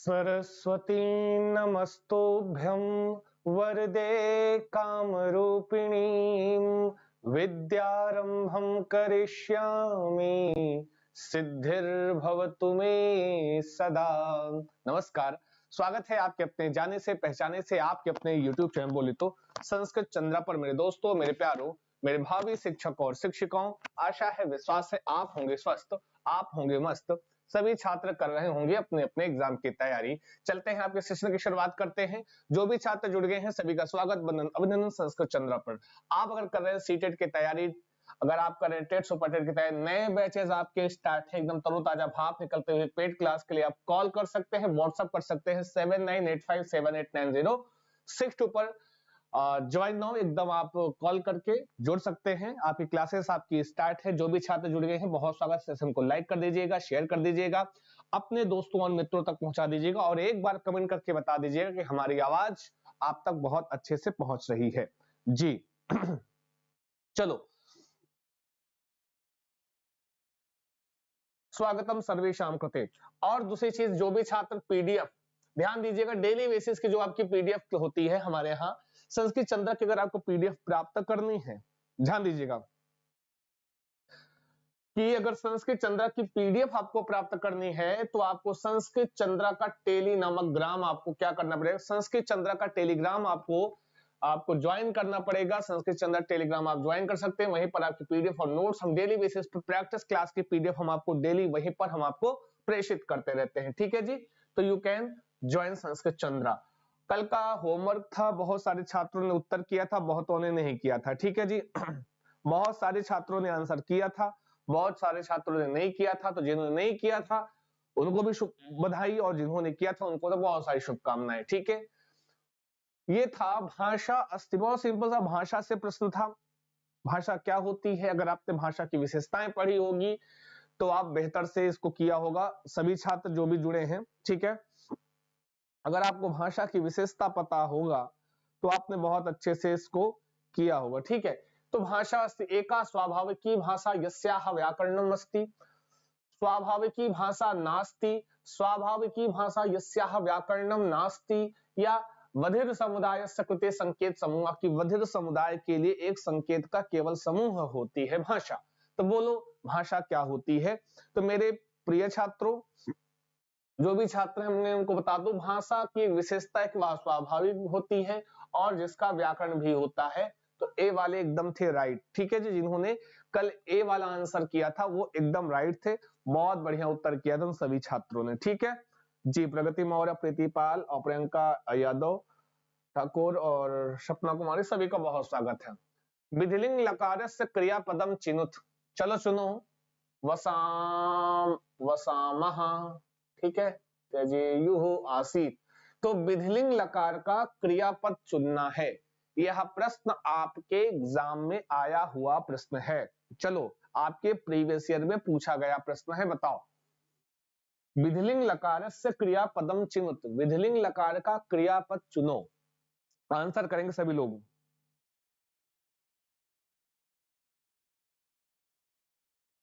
सरस्वती नमस्तुभ्यं वरदे कामरूपिणीं विद्यारंभं करिष्यामि सिद्धिर्भवतु मे सदा। नमस्कार, स्वागत है आपके अपने जाने से पहचाने से आपके अपने YouTube चैनल बोले तो संस्कृत चंद्रा पर। मेरे दोस्तों, मेरे प्यारों, मेरे भावी शिक्षक और शिक्षिकाओं, आशा है विश्वास है आप होंगे स्वस्थ, आप होंगे मस्त। सभी छात्र कर रहे होंगे अपने अपने एग्जाम की तैयारी। चलते हैं आपके सेशन की शुरुआत करते हैं। जो भी छात्र जुड़ गए हैं सभी का स्वागत, अभिनंदन संस्कृत चंद्रा पर। आप अगर कर रहे हैं सीटेट की तैयारी, अगर आप कर रहे हैं टेट सुपर टेट की तैयारी, नए बैचेस आपके स्टार्ट है एकदम तरोताजा भाप निकलते हुए। पेड क्लास के लिए आप कॉल कर सकते हैं, व्हाट्सएप कर सकते हैं 7985789062 पर। ज्वाइन नाउ एकदम आप कॉल करके जुड़ सकते हैं। आपकी क्लासेस आपकी स्टार्ट है। जो भी छात्र जुड़ गए हैं बहुत स्वागत। सेशन को लाइक कर दीजिएगा, शेयर कर दीजिएगा, अपने दोस्तों और मित्रों तक पहुंचा दीजिएगा और एक बार कमेंट करके बता दीजिएगा कि हमारी आवाज आप तक बहुत अच्छे से पहुंच रही है जी। चलो, स्वागतम सर्वेशाम कृते। और दूसरी चीज, जो भी छात्र पीडीएफ, ध्यान दीजिएगा, डेली बेसिस की जो आपकी पीडीएफ होती है हमारे यहाँ संस्कृत चंद्रा की, अगर आपको पीडीएफ प्राप्त करनी है, ध्यान दीजिएगा कि अगर संस्कृत चंद्रा की पीडीएफ आपको प्राप्त करनी है तो आपको संस्कृत चंद्रा का टेली नामक ग्राम आपको क्या करना पड़ेगा, संस्कृत चंद्रा का टेलीग्राम आपको ज्वाइन करना पड़ेगा। संस्कृत चंद्रा टेलीग्राम आप ज्वाइन कर सकते हैं, वहीं पर आपकी पीडीएफ और नोट्स हम डेली बेसिस पर, प्रैक्टिस क्लास की पीडीएफ हम आपको डेली वहीं पर हम आपको प्रेषित करते रहते हैं। ठीक है जी, तो you can join Sanskrit Chandra. कल का होमवर्क था, बहुत सारे छात्रों ने उत्तर किया था, बहुतों ने नहीं किया था। ठीक है जी, बहुत सारे छात्रों ने आंसर किया था, बहुत सारे छात्रों ने नहीं किया था। तो जिन्होंने नहीं किया था उनको भी बधाई, और जिन्होंने किया था उनको तो बहुत सारी शुभकामनाएं। ठीक है, ये था भाषा अस्थि, बहुत सिंपल सा भाषा से प्रश्न था। भाषा क्या होती है, अगर आपने भाषा की विशेषताएं पढ़ी होगी तो आप बेहतर से इसको किया होगा। सभी छात्र जो भी जुड़े हैं, ठीक है, अगर आपको भाषा की विशेषता पता होगा तो आपने बहुत अच्छे से इसको किया होगा। ठीक है, तो भाषा अस्ति एका स्वाभाविकी भाषा यस्याह व्याकरणम अस्ति, स्वाभाविकी भाषा नास्ति, स्वाभाविकी भाषा यस्याह व्याकरणम नास्ति, या वधिर समुदाय कृते संकेत समूह की, वधिर समुदाय के लिए एक संकेत का केवल समूह होती है भाषा। तो बोलो भाषा क्या होती है। तो मेरे प्रिय छात्रों, जो भी छात्र हैं हमने उनको बता दो, भाषा की विशेषता एक स्वाभाविक होती है और जिसका व्याकरण भी होता है। तो ए वाले एकदम थे राइट। ठीक है जी, जिन्होंने कल ए वाला आंसर किया था वो एकदम राइट थे, बहुत बढ़िया उत्तर किया था सभी छात्रों ने। ठीक है जी, प्रगति मौर्य, प्रीतिपाल और प्रियंका यादव ठाकुर और सपना कुमारी, सभी का बहुत स्वागत है। विधिलिंग लकारस्य क्रियापदम चिनुत, चलो सुनो, वसाम वसामः, ठीक है, त्यजेयुः आसीत। तो विधिलिंग लकार का क्रियापद चुनना है। यह प्रश्न आपके एग्जाम में आया हुआ प्रश्न है। चलो, आपके प्रीवियस ईयर में पूछा गया प्रश्न है, बताओ। विधिलिंग लकारस्य क्रियापदम चिनुत, विधिलिंग लकार का क्रियापद चुनो। आंसर करेंगे सभी लोग।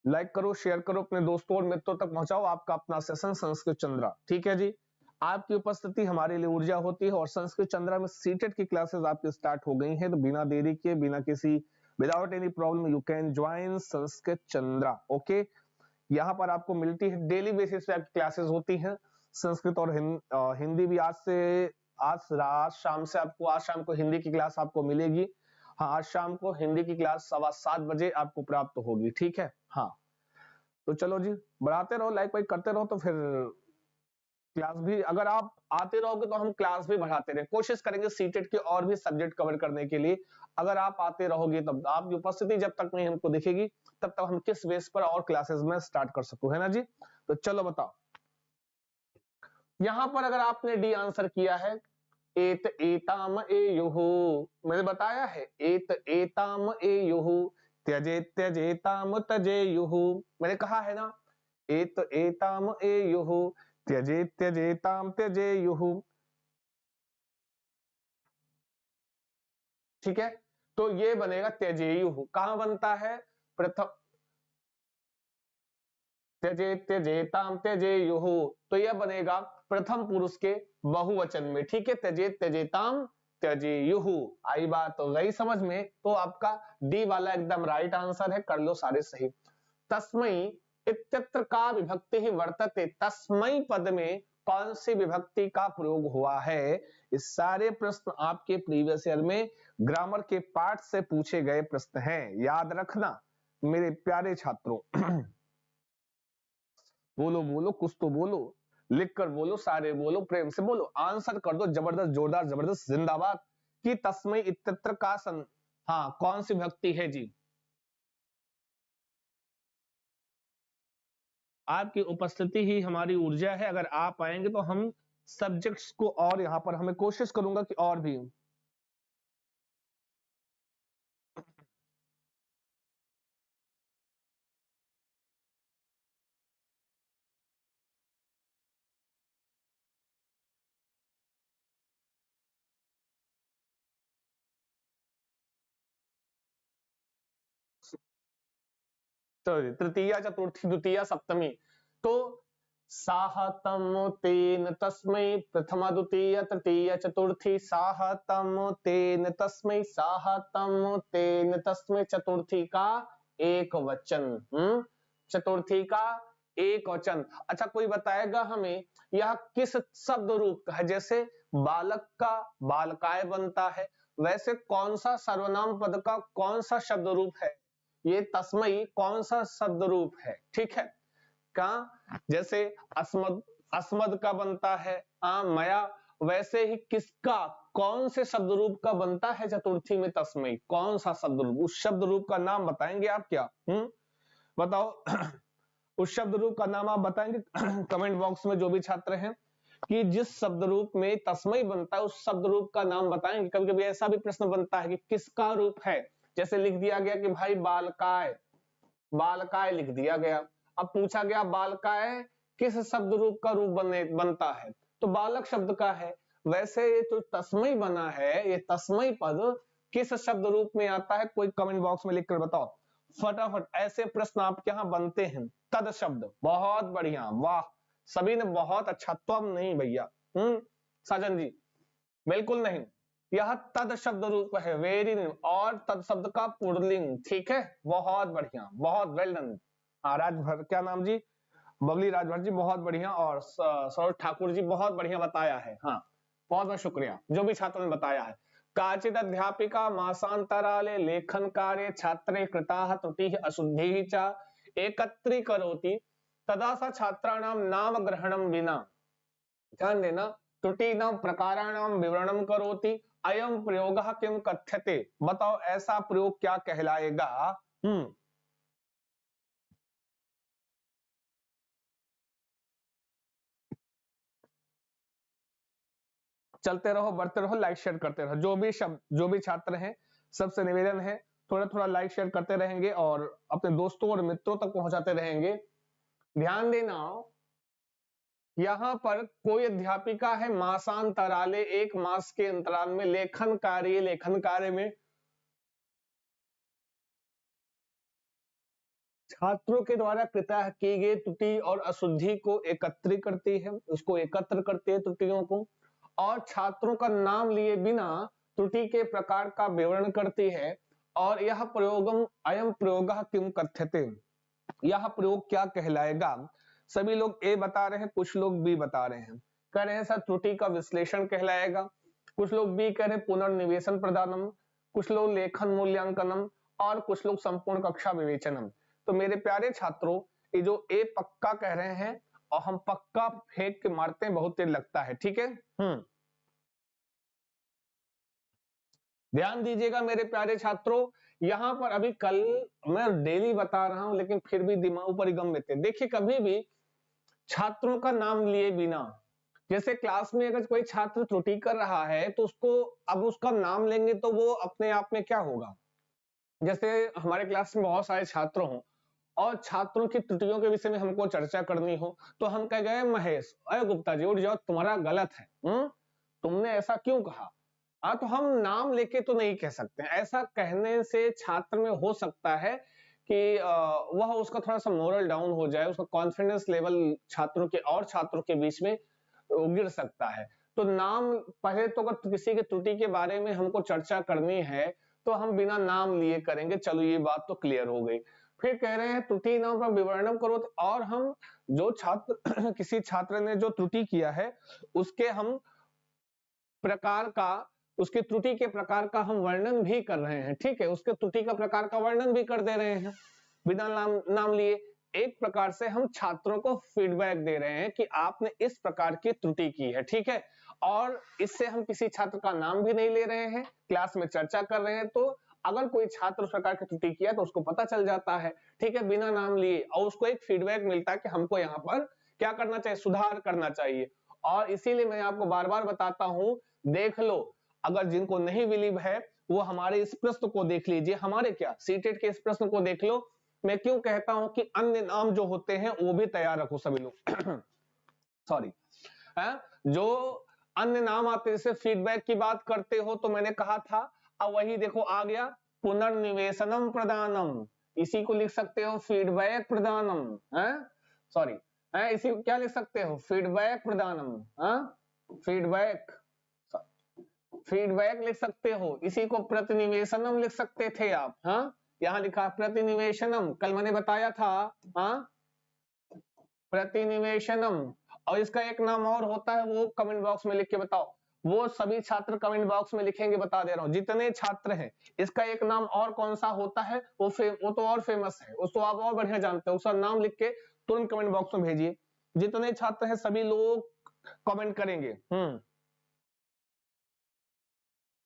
लाइक करो, शेयर करो, अपने दोस्तों और मित्रों तक पहुंचाओ आपका अपना सेशन संस्कृत चंद्रा। ठीक है जी, आपकी उपस्थिति हमारे लिए ऊर्जा होती है। और संस्कृत चंद्रा में सीटेट की क्लासेस आपकी स्टार्ट हो गई हैं, तो बिना देरी के, बिना किसी, without any problem you can join Sanskrit Chandra. Okay, यहाँ पर आपको मिलती है डेली बेसिस पे आपकी क्लासेस होती हैं। संस्कृत और हिंदी भी आज शाम से आपको, आज शाम को हिंदी की क्लास आपको मिलेगी। हाँ, आज शाम को हिंदी की क्लास 7:15 बजे आपको प्राप्त होगी। ठीक है, हाँ, तो चलो जी, बढ़ाते रहो, लाइक वाइक करते रहो, तो फिर क्लास भी, अगर आप आते रहोगे तो हम क्लास भी बढ़ाते रहे, कोशिश करेंगे सीटेट के और भी सब्जेक्ट कवर करने के लिए। अगर आप आते रहोगे तब, आपकी उपस्थिति जब तक नहीं हमको दिखेगी तब तक हम किस बेस पर और क्लासेस में स्टार्ट कर सकूं, है ना जी। तो चलो बताओ, यहां पर अगर आपने डी आंसर किया है, एत एताम एयुहु, मैंने बताया है एत एताम एयुहु, त्यजे त्यजेताम तजेयुहु, मैंने कहा है ना, एत एताम एयुहु, त्यजे त्यजेताम त्यजेयुहु। ठीक है, तो ये बनेगा त्यजेयुहु। कहां बनता है, प्रथम त्यजे त्यजेताम त्यजेयुः, तो यह बनेगा प्रथम पुरुष के बहुवचन में, ठीक है। त्यजे त्यजेताम त्यजेयुः, आई बात तो गई समझ में। तो आपका डी वाला एकदम राइट आंसर है, कर लो सारे सही। तस्मै इत्यत्र का विभक्ति ही वर्तते, तस्मै पद में कौन सी विभक्ति का प्रयोग हुआ है? इस सारे प्रश्न आपके प्रीवियस ईयर में ग्रामर के पार्ट से पूछे गए प्रश्न हैं, याद रखना मेरे प्यारे छात्रों। बोलो बोलो, कुछ तो बोलो, लिख कर बोलो, सारे बोलो, प्रेम से बोलो, आंसर कर दो जबरदस्त, जोरदार, जबरदस्त, जिंदाबाद। कि तस्मै इत्यत्र का हाँ कौन सी विभक्ति है जी? आपकी उपस्थिति ही हमारी ऊर्जा है, अगर आप आएंगे तो हम सब्जेक्ट्स को और यहाँ पर हमें कोशिश करूंगा कि और भी। तो तृतीया चतुर्थी द्वितीया सप्तमी, तो साहतम तेन तस्मै प्रथमा द्वितीय तृतीय चतुर्थी, साहतम तेन तस्मै, साहतम तेन तस्मै, चतुर्थी का एक वचन, चतुर्थी का एक वचन। अच्छा कोई बताएगा हमें यह किस शब्द रूप का है? जैसे बालक का बालकाय बनता है, वैसे कौन सा सर्वनाम पद का कौन सा शब्द रूप है? ये तस्मै कौन सा शब्द रूप है? ठीक है, का जैसे अस्मद, अस्मद का बनता है मया, वैसे ही किसका कौन से शब्द रूप का बनता है चतुर्थी में तस्मै? कौन सा शब्द रूप? उस शब्द रूप का नाम बताएंगे आप क्या? बताओ। उस शब्द रूप का नाम आप बताएंगे कमेंट बॉक्स में, जो भी छात्र हैं, कि जिस शब्द रूप में तस्मै बनता है उस शब्द रूप का नाम बताएंगे। कभी कभी ऐसा भी प्रश्न बनता है कि किसका रूप है, जैसे लिख दिया गया कि भाई बालकाय, बालकाय लिख दिया गया, अब पूछा गया बालकाय किस शब्द रूप का रूप बनता है, तो बालक शब्द का है। वैसे ये तो तस्मै बना है, ये तस्मै पद किस शब्द रूप में आता है? कोई कमेंट बॉक्स में लिखकर बताओ फटाफट, ऐसे प्रश्न आपके यहाँ बनते हैं। तद शब्द, बहुत बढ़िया, वाह, सभी ने बहुत अच्छा। त्वम नहीं भैया, साजन जी बिल्कुल नहीं, यह तद शब्द रूप है, वेरी, और तद शब्द का पुल्लिंग, ठीक है, बहुत बढ़िया, बहुत वेल डन। राजभर, क्या नाम जी? बबली राजभर जी, बहुत बढ़िया, और सौरभ ठाकुर जी बहुत बढ़िया बताया है, हाँ बहुत बहुत शुक्रिया जो भी छात्रों ने बताया है। काचिद अध्यापिका मासांतराले लेखन कार्य छात्रे कृताः त्रुटिः अशुद्धिः च एकत्रीकरोति तदा सा छात्राणाम नाम ग्रहणम विना, ध्यान देना, त्रुटिनां प्रकाराणां विवरणं करोति, अयं प्रयोगः किम कथ्यते? बताओ ऐसा प्रयोग क्या कहलाएगा? चलते रहो, बढ़ते रहो, लाइक शेयर करते रहो, जो भी शब्द, जो भी छात्र हैं, सबसे निवेदन है थोड़ा थोड़ा लाइक शेयर करते रहेंगे और अपने दोस्तों और मित्रों तक पहुंचाते रहेंगे। ध्यान देना, यहाँ पर कोई अध्यापिका है मासांतराले, एक मास के अंतराल में लेखन कार्य, लेखन कार्य में छात्रों के द्वारा कृतः की गई त्रुटि और अशुद्धि को एकत्रित करती है, उसको एकत्र करती है त्रुटियों को, और छात्रों का नाम लिए बिना त्रुटि के प्रकार का विवरण करती है। और यह प्रयोगम अयम प्रयोगः किम कथ्यते, यह प्रयोग क्या कहलाएगा? सभी लोग ए बता रहे हैं, कुछ लोग बी बता रहे हैं, कह रहे हैं सर त्रुटि का विश्लेषण कहलाएगा, कुछ लोग बी कह रहे हैं पुनर्निवेशन प्रदानम, कुछ लोग लेखन मूल्यांकनम, और कुछ लोग संपूर्ण कक्षा विवेचनम। तो मेरे प्यारे छात्रों, ये जो ए पक्का कह रहे हैं और हम पक्का फेंक के मारते हैं, बहुत तेज लगता है, ठीक है। ध्यान दीजिएगा मेरे प्यारे छात्रों, यहां पर अभी कल मैं डेली बता रहा हूं लेकिन फिर भी दिमाग ऊपर ही गम लेते हैं। देखिए कभी भी छात्रों का नाम लिए बिना, जैसे क्लास में अगर कोई छात्र त्रुटि कर रहा है तो उसको, अब उसका नाम लेंगे तो वो अपने आप में क्या होगा? जैसे हमारे क्लास में बहुत सारे छात्र हों और छात्रों की त्रुटियों के विषय में हमको चर्चा करनी हो, तो हम कह गए महेश, अरे गुप्ता जी उठ जाओ, तुम्हारा गलत है, तुमने ऐसा क्यों कहा? तो हम नाम लेके तो नहीं कह सकते, ऐसा कहने से छात्र में हो सकता है कि वह उसका थोड़ा सा मोरल डाउन हो जाए, उसका कॉन्फिडेंस लेवल छात्रों के बीच में गिर सकता है। तो नाम पहले तो अगर किसी की त्रुटि के बारे में हमको चर्चा करनी है तो हम बिना नाम लिए करेंगे, चलो ये बात तो क्लियर हो गई। फिर कह रहे हैं त्रुटि नाम का विवरणम करो, और हम जो छात्र किसी छात्र ने जो त्रुटि किया है उसके हम प्रकार का, उसकी त्रुटि के प्रकार का हम वर्णन भी कर रहे हैं, ठीक है, उसके त्रुटि का प्रकार का वर्णन भी कर दे रहे हैं बिना नाम लिए। एक प्रकार से हम छात्रों को फीडबैक दे रहे हैं कि आपने इस प्रकार की त्रुटि की है, ठीक है, और इससे हम किसी छात्र का नाम भी नहीं ले रहे हैं, क्लास में चर्चा कर रहे हैं। तो अगर कोई छात्र उस प्रकार की त्रुटि किया तो उसको पता चल जाता है, ठीक है, बिना नाम लिए, और उसको एक फीडबैक मिलता है कि हमको यहाँ पर क्या करना चाहिए, सुधार करना चाहिए। और इसीलिए मैं आपको बार बार बताता हूं, देख लो, अगर जिनको नहीं बिलीव है वो हमारे इस प्रश्न को देख लीजिए, हमारे क्या सीटेट के इस प्रश्न को देख लो। मैं क्यों कहता हूं कि अन्य नाम जो होते हैं वो भी तैयार रखो सभी लोग सॉरी, जो अन्य नाम आते हैं, जैसे फीडबैक की बात करते हो तो मैंने कहा था, अब वही देखो आ गया, पुनर्निवेशनम प्रदानम, इसी को लिख सकते हो फीडबैक प्रदानम, सॉरी, इसी को क्या लिख सकते हो, फीडबैक प्रदानम, फीडबैक लिख सकते हो, इसी को प्रतिनिवेशनम लिख सकते थे आप, यहाँ लिखा प्रतिनिवेशनम, कल मैंने बताया था, प्रतिनिवेशनम। और इसका एक नाम और होता है, वो कमेंट बॉक्स में लिख के बताओ, वो सभी छात्र कमेंट बॉक्स में लिखेंगे, बता दे रहा हूं जितने छात्र हैं। इसका एक नाम और कौन सा होता है, वो तो और फेमस है, उसको आप और बढ़िया जानते हो, उसका नाम लिख के तुरंत कमेंट बॉक्स में भेजिए, जितने छात्र हैं सभी लोग कमेंट करेंगे।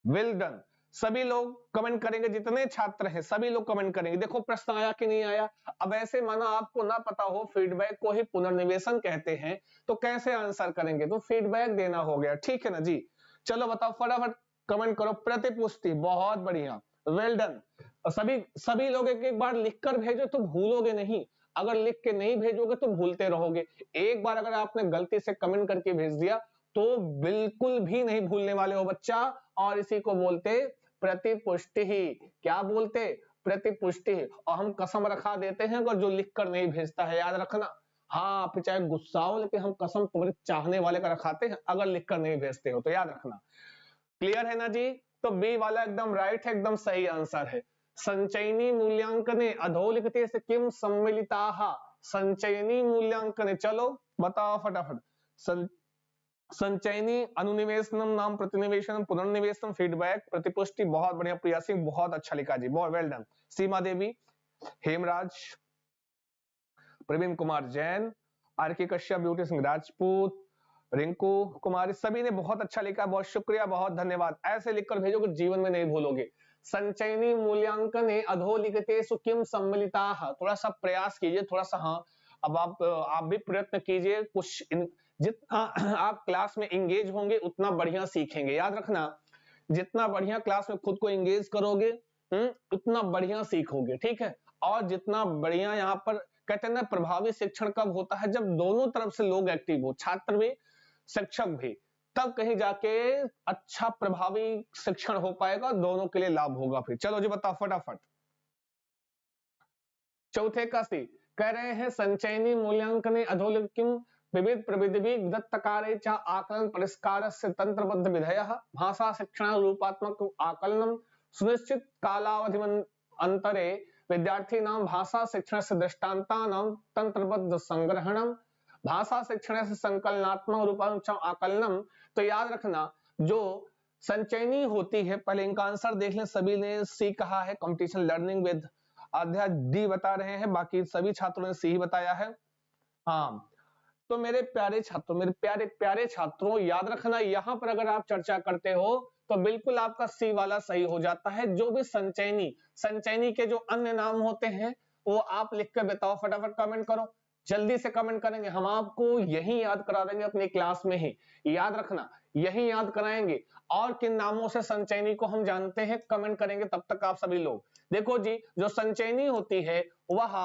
वेल डन, सभी लोग कमेंट करेंगे, जितने छात्र हैं सभी लोग कमेंट करेंगे। देखो प्रश्न आया कि नहीं आया। अब ऐसे माना आपको ना पता हो, फीडबैक को ही पुनर्निवेशन कहते हैं, तो कैसे आंसर करेंगे, तो फीडबैक देना हो गया, ठीक है ना जी। चलो बताओ, फटाफट कमेंट करो, प्रतिपुष्टि, बहुत बढ़िया, वेल डन। सभी लोग एक एक बार लिखकर भेजो तो भूलोगे नहीं, अगर लिख के नहीं भेजोगे तो भूलते रहोगे। एक बार अगर आपने गलती से कमेंट करके भेज दिया तो बिल्कुल भी नहीं भूलने वाले हो बच्चा, और इसी को बोलते प्रतिपुष्टि ही, क्या बोलते, प्रतिपुष्टि। और हम कसम रखा देते हैं अगर जो लिखकर नहीं भेजता है, याद रखना, हाँ आप चाहे गुस्सा हो लेकिन हम कसम तुम्हारे चाहने वाले का रखाते हैं अगर लिखकर नहीं भेजते हो, तो याद रखना। क्लियर है ना जी। तो बी वाला एकदम राइट है, एकदम सही आंसर है। संचयनी मूल्यांकने अधोलिखिते से किम सम्मिलिताः, संचयनी मूल्यांकने, चलो बताओ फटाफट। संचयनी, अनुनिवेशनम, नाम प्रतिनिवेशनम, पुनर्निवेशनम, फीडबैक, प्रतिपुष्टि, बहुत बढ़िया प्रिया सिंह, बहुत अच्छा लिखा जी, बहुत well done. Seema Devi, Hemraj, Praveen Kumar Jain, R K Kashyap, Beauty Singh Rajput, Rinku Kumari, सभी ने बहुत अच्छा लिखा, बहुत शुक्रिया, बहुत धन्यवाद। ऐसे लिखकर भेजोगे जीवन में नहीं भूलोगे। संचयनी मूल्यांकन अधोलिखितेषु किम सम्मिलिताः, थोड़ा सा प्रयास कीजिए, थोड़ा सा, हाँ अब आप भी प्रयत्न कीजिए, कुछ जितना आप क्लास में इंगेज होंगे उतना बढ़िया सीखेंगे। याद रखना, जितना बढ़िया क्लास में खुद को इंगेज करोगे उतना बढ़िया सीखोगे, ठीक है। और जितना बढ़िया यहाँ पर कहते हैं ना, प्रभावी शिक्षण कब होता है, जब दोनों तरफ से लोग एक्टिव हो, छात्र भी शिक्षक भी, तब कहीं जाके अच्छा प्रभावी शिक्षण हो पाएगा, दोनों के लिए लाभ होगा। फिर चलो जी बताओ फटाफट। चौथे का सी कह रहे हैं, संचयनी मूल्यांकने अधोलिखितम् विविध प्रविधि दत्तकारे च आकलन परिष्कारस्य तंत्रबद्ध विधयः भाषा शिक्षण रूपात्मक आकलनम सुनिश्चित कालावधि अंतरे विद्यार्थीनां भाषा शिक्षणस्य दृष्टान्तानां तंत्रबद्ध संग्रहणम भाषा शिक्षण से संकलनात्मक रूपात्मक आकलनम। तो याद रखना, जो संचयनी होती है, पहले इनका आंसर देख लें, सभी ने सी कहा है, कंपटीशन लर्निंग विद अध्याय डी बता रहे हैं, बाकी सभी छात्रों ने सी ही बताया है। हाँ, तो मेरे प्यारे छात्रों, मेरे प्यारे प्यारे छात्रों, याद रखना, यहां पर अगर आप चर्चा करते हो तो बिल्कुल आपका सी वाला सही हो जाता है। जो भी संचयनी के जो अन्य नाम होते हैं वो आप लिख कर बताओ, फटाफट कमेंट करो, जल्दी से कमेंट करेंगे, हम आपको यही याद करा देंगे अपनी क्लास में ही, याद रखना, यही याद कराएंगे। और किन नामों से संचयनी को हम जानते हैं, कमेंट करेंगे तब तक आप सभी लोग। देखो जी, जो संचयनी होती है वह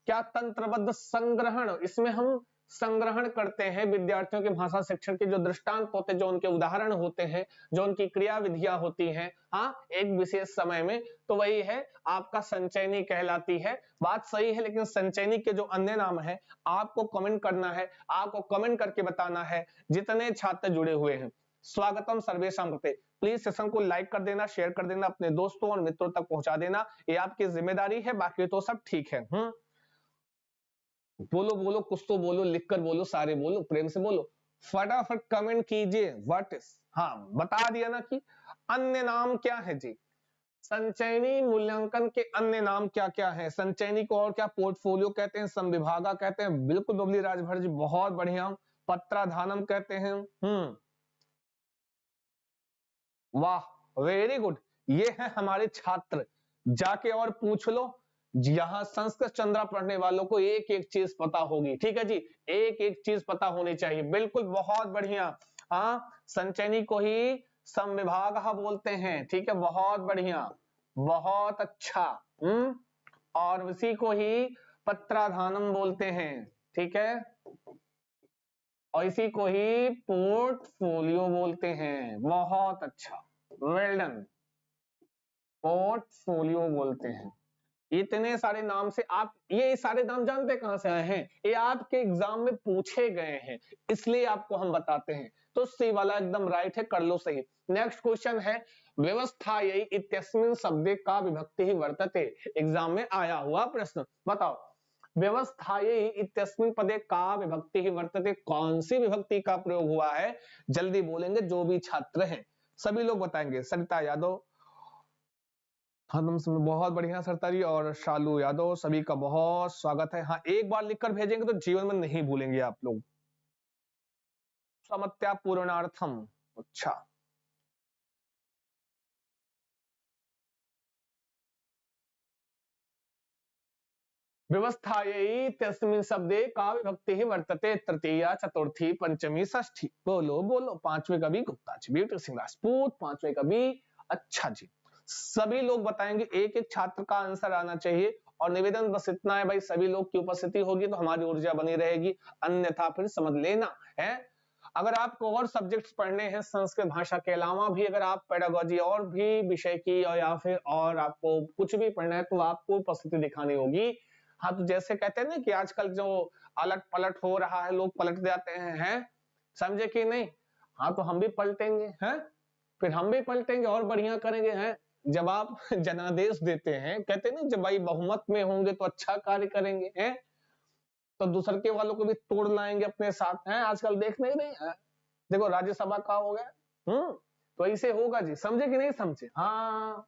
क्या, तंत्रबद्ध संग्रहण, इसमें हम संग्रहण करते हैं विद्यार्थियों के भाषा शिक्षण के जो दृष्टांत होते हैं, जो उनके उदाहरण होते हैं, जो उनकी क्रिया विधियां होती हैं, हाँ, एक विशेष समय में, तो वही है आपका संचयनी कहलाती है। बात सही है, लेकिन संचयनी के जो अन्य नाम है आपको कमेंट करना है, आपको कमेंट करके बताना है जितने छात्र जुड़े हुए हैं। स्वागतम सर्वेशम कृते। प्लीज सेशन को लाइक कर देना, शेयर कर देना, अपने दोस्तों और मित्रों तक पहुंचा देना, ये आपकी जिम्मेदारी है, बाकी तो सब ठीक है। बोलो बोलो, कुछ तो बोलो, लिखकर बोलो, सारे बोलो, प्रेम से बोलो, फटाफट कमेंट कीजिए। व्हाट इज, हाँ बता दिया ना कि अन्य नाम क्या है जी। संचयनी मूल्यांकन के अन्य नाम क्या क्या है? संचयनी को और क्या पोर्टफोलियो कहते हैं, संविभागा कहते हैं, बिल्कुल बबली राजभर जी, बहुत बढ़िया। पत्राधानम कहते हैं। वाह, वेरी गुड। ये है हमारे छात्र, जाके और पूछ लो। यहाँ संस्कृत चंद्रा पढ़ने वालों को एक एक चीज पता होगी, ठीक है जी, एक एक चीज पता होनी चाहिए, बिल्कुल बहुत बढ़िया। हाँ, संचयनी को ही संविभाग बोलते हैं, ठीक है, बहुत बढ़िया, बहुत अच्छा। और उसी को ही पत्राधानम बोलते हैं, ठीक है, और इसी को ही पोर्टफोलियो बोलते हैं, बहुत अच्छा, वेल डन, पोर्टफोलियो बोलते हैं। इतने सारे नाम से आप ये सारे नाम जानते कहां से आए हैं? ये आपके एग्जाम में पूछे गए हैं, इसलिए आपको हम बताते हैं। तो सी वाला एकदम राइट है, कर लो सही। नेक्स्ट क्वेश्चन है व्यवस्थायै इत्यस्मिन् शब्दे का विभक्ति ही वर्तते। एग्जाम में आया हुआ प्रश्न, बताओ व्यवस्थायै इत्यस्मिन् पदे का विभक्ति ही वर्तते, कौन सी विभक्ति का प्रयोग हुआ है? जल्दी बोलेंगे जो भी छात्र हैं, सभी लोग बताएंगे। सरिता यादव, हाँ तुम बहुत बढ़िया सरता जी, और शालू यादव, सभी का बहुत स्वागत है। हाँ, एक बार लिखकर भेजेंगे तो जीवन में नहीं भूलेंगे आप लोग। समत्या पूर्णार्थम, अच्छा, व्यवस्थायै तस्मिन् शब्दे का विभक्ति ही वर्तते, तृतीया चतुर्थी पंचमी षष्ठी। बोलो बोलो, पांचवे कवि गुप्ता जी, ब्यूटी सिंह राजपूत, पांचवे कवि, अच्छा जी। सभी लोग बताएंगे, एक एक छात्र का आंसर आना चाहिए। और निवेदन बस इतना है भाई, सभी लोग की उपस्थिति होगी तो हमारी ऊर्जा बनी रहेगी, अन्यथा फिर समझ लेना है। अगर आपको और सब्जेक्ट्स पढ़ने हैं संस्कृत भाषा के अलावा भी, अगर आप पेडागोजी और भी विषय की और या फिर और आपको कुछ भी पढ़ना है, तो आपको उपस्थिति दिखानी होगी। हाँ, तो जैसे कहते हैं ना कि आजकल जो अलट पलट हो रहा है, लोग पलट जाते हैं, समझे कि नहीं? हाँ, तो हम भी पलटेंगे, हैं, फिर हम भी पलटेंगे और बढ़िया करेंगे, हैं। जब आप जनादेश देते हैं, कहते हैं ना जब भाई बहुमत में होंगे तो अच्छा कार्य करेंगे, हैं, तो दूसरे के वालों को भी तोड़ लाएंगे अपने साथ, हैं। आजकल देख नहीं रहे हैं, देखो राज्यसभा का हो गया, तो ऐसे होगा जी, समझे कि नहीं समझे? हाँ,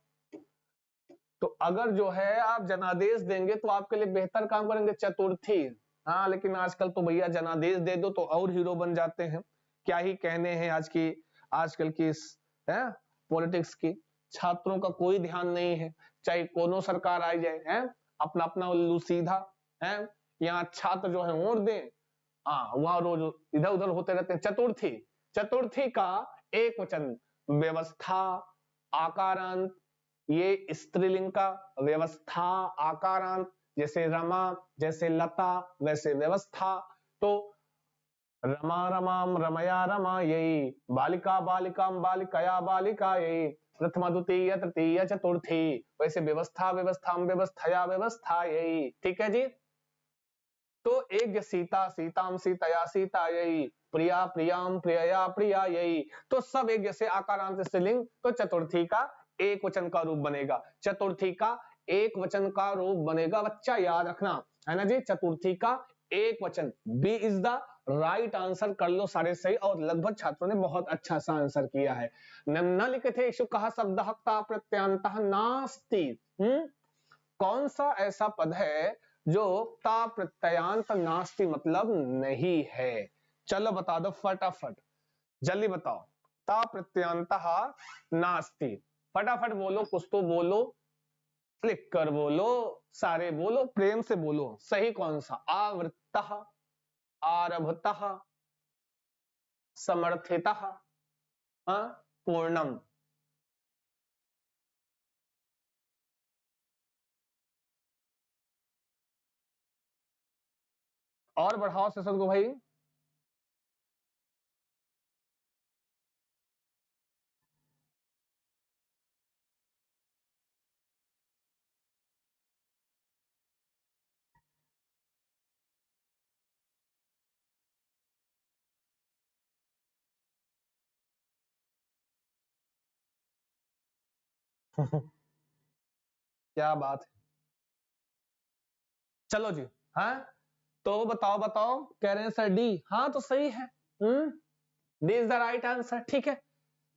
तो अगर जो है आप जनादेश देंगे तो आपके लिए बेहतर काम करेंगे। चतुर्थी, हाँ, लेकिन आजकल तो भैया जनादेश दे दो तो और हीरो बन जाते हैं। क्या ही कहने हैं आजकल की पॉलिटिक्स की। छात्रों का कोई ध्यान नहीं है, चाहे कोनो सरकार आ जाए, है अपना अपना उल्लू सीधा, है। यहाँ छात्र जो है वोट दें, हाँ, वहां रोज इधर उधर होते रहते हैं। चतुर्थी, चतुर्थी का एक वचन व्यवस्था आकारांत, ये स्त्रीलिंग का व्यवस्था आकारांत, जैसे रमा, जैसे लता, वैसे व्यवस्था। तो रमा रमाम रमया रमा यही, बालिका बालिकाम बालिकया बालिका यही, प्रथमा द्वितीय तृतीय चतुर्थी, वैसे व्यवस्था व्यवस्थाम व्यवस्थया व्यवस्था यही, ठीक है जी। तो एक सीता सीताम सीतया सीता यही, प्रिया प्रियाम प्रियया प्रिया यही, तो सब एक जैसे आकारांत स्त्रीलिंग, तो चतुर्थी का एक वचन का रूप बनेगा, चतुर्थी का एक वचन का रूप बनेगा, बच्चा याद रखना है ना जी, चतुर्थी का एक वचन। B is the right answer, कर लो सारे सही, और लगभग छात्रों ने बहुत अच्छा सा आंसर किया है। निम्नलिखित कहा शब्द प्रत्यंत नास्ति, कौन सा ऐसा पद है जो ता प्रत्ययांत नास्ति मतलब नहीं है? चलो बता दो फटाफट, जल्दी बताओ। ता प्रत्ययांत नास्ति, फटाफट बोलो, कुछ तो बोलो, क्लिक कर बोलो, सारे बोलो, प्रेम से बोलो, सही कौन सा? आवृत्तः, आरभतः, समर्थितः, पूर्णम। और बढ़ाओ सेशन को भाई। क्या बात है, चलो जी। हाँ तो बताओ बताओ, कह रहे हैं सर डी। हाँ तो सही है, D is the right answer. ठीक है,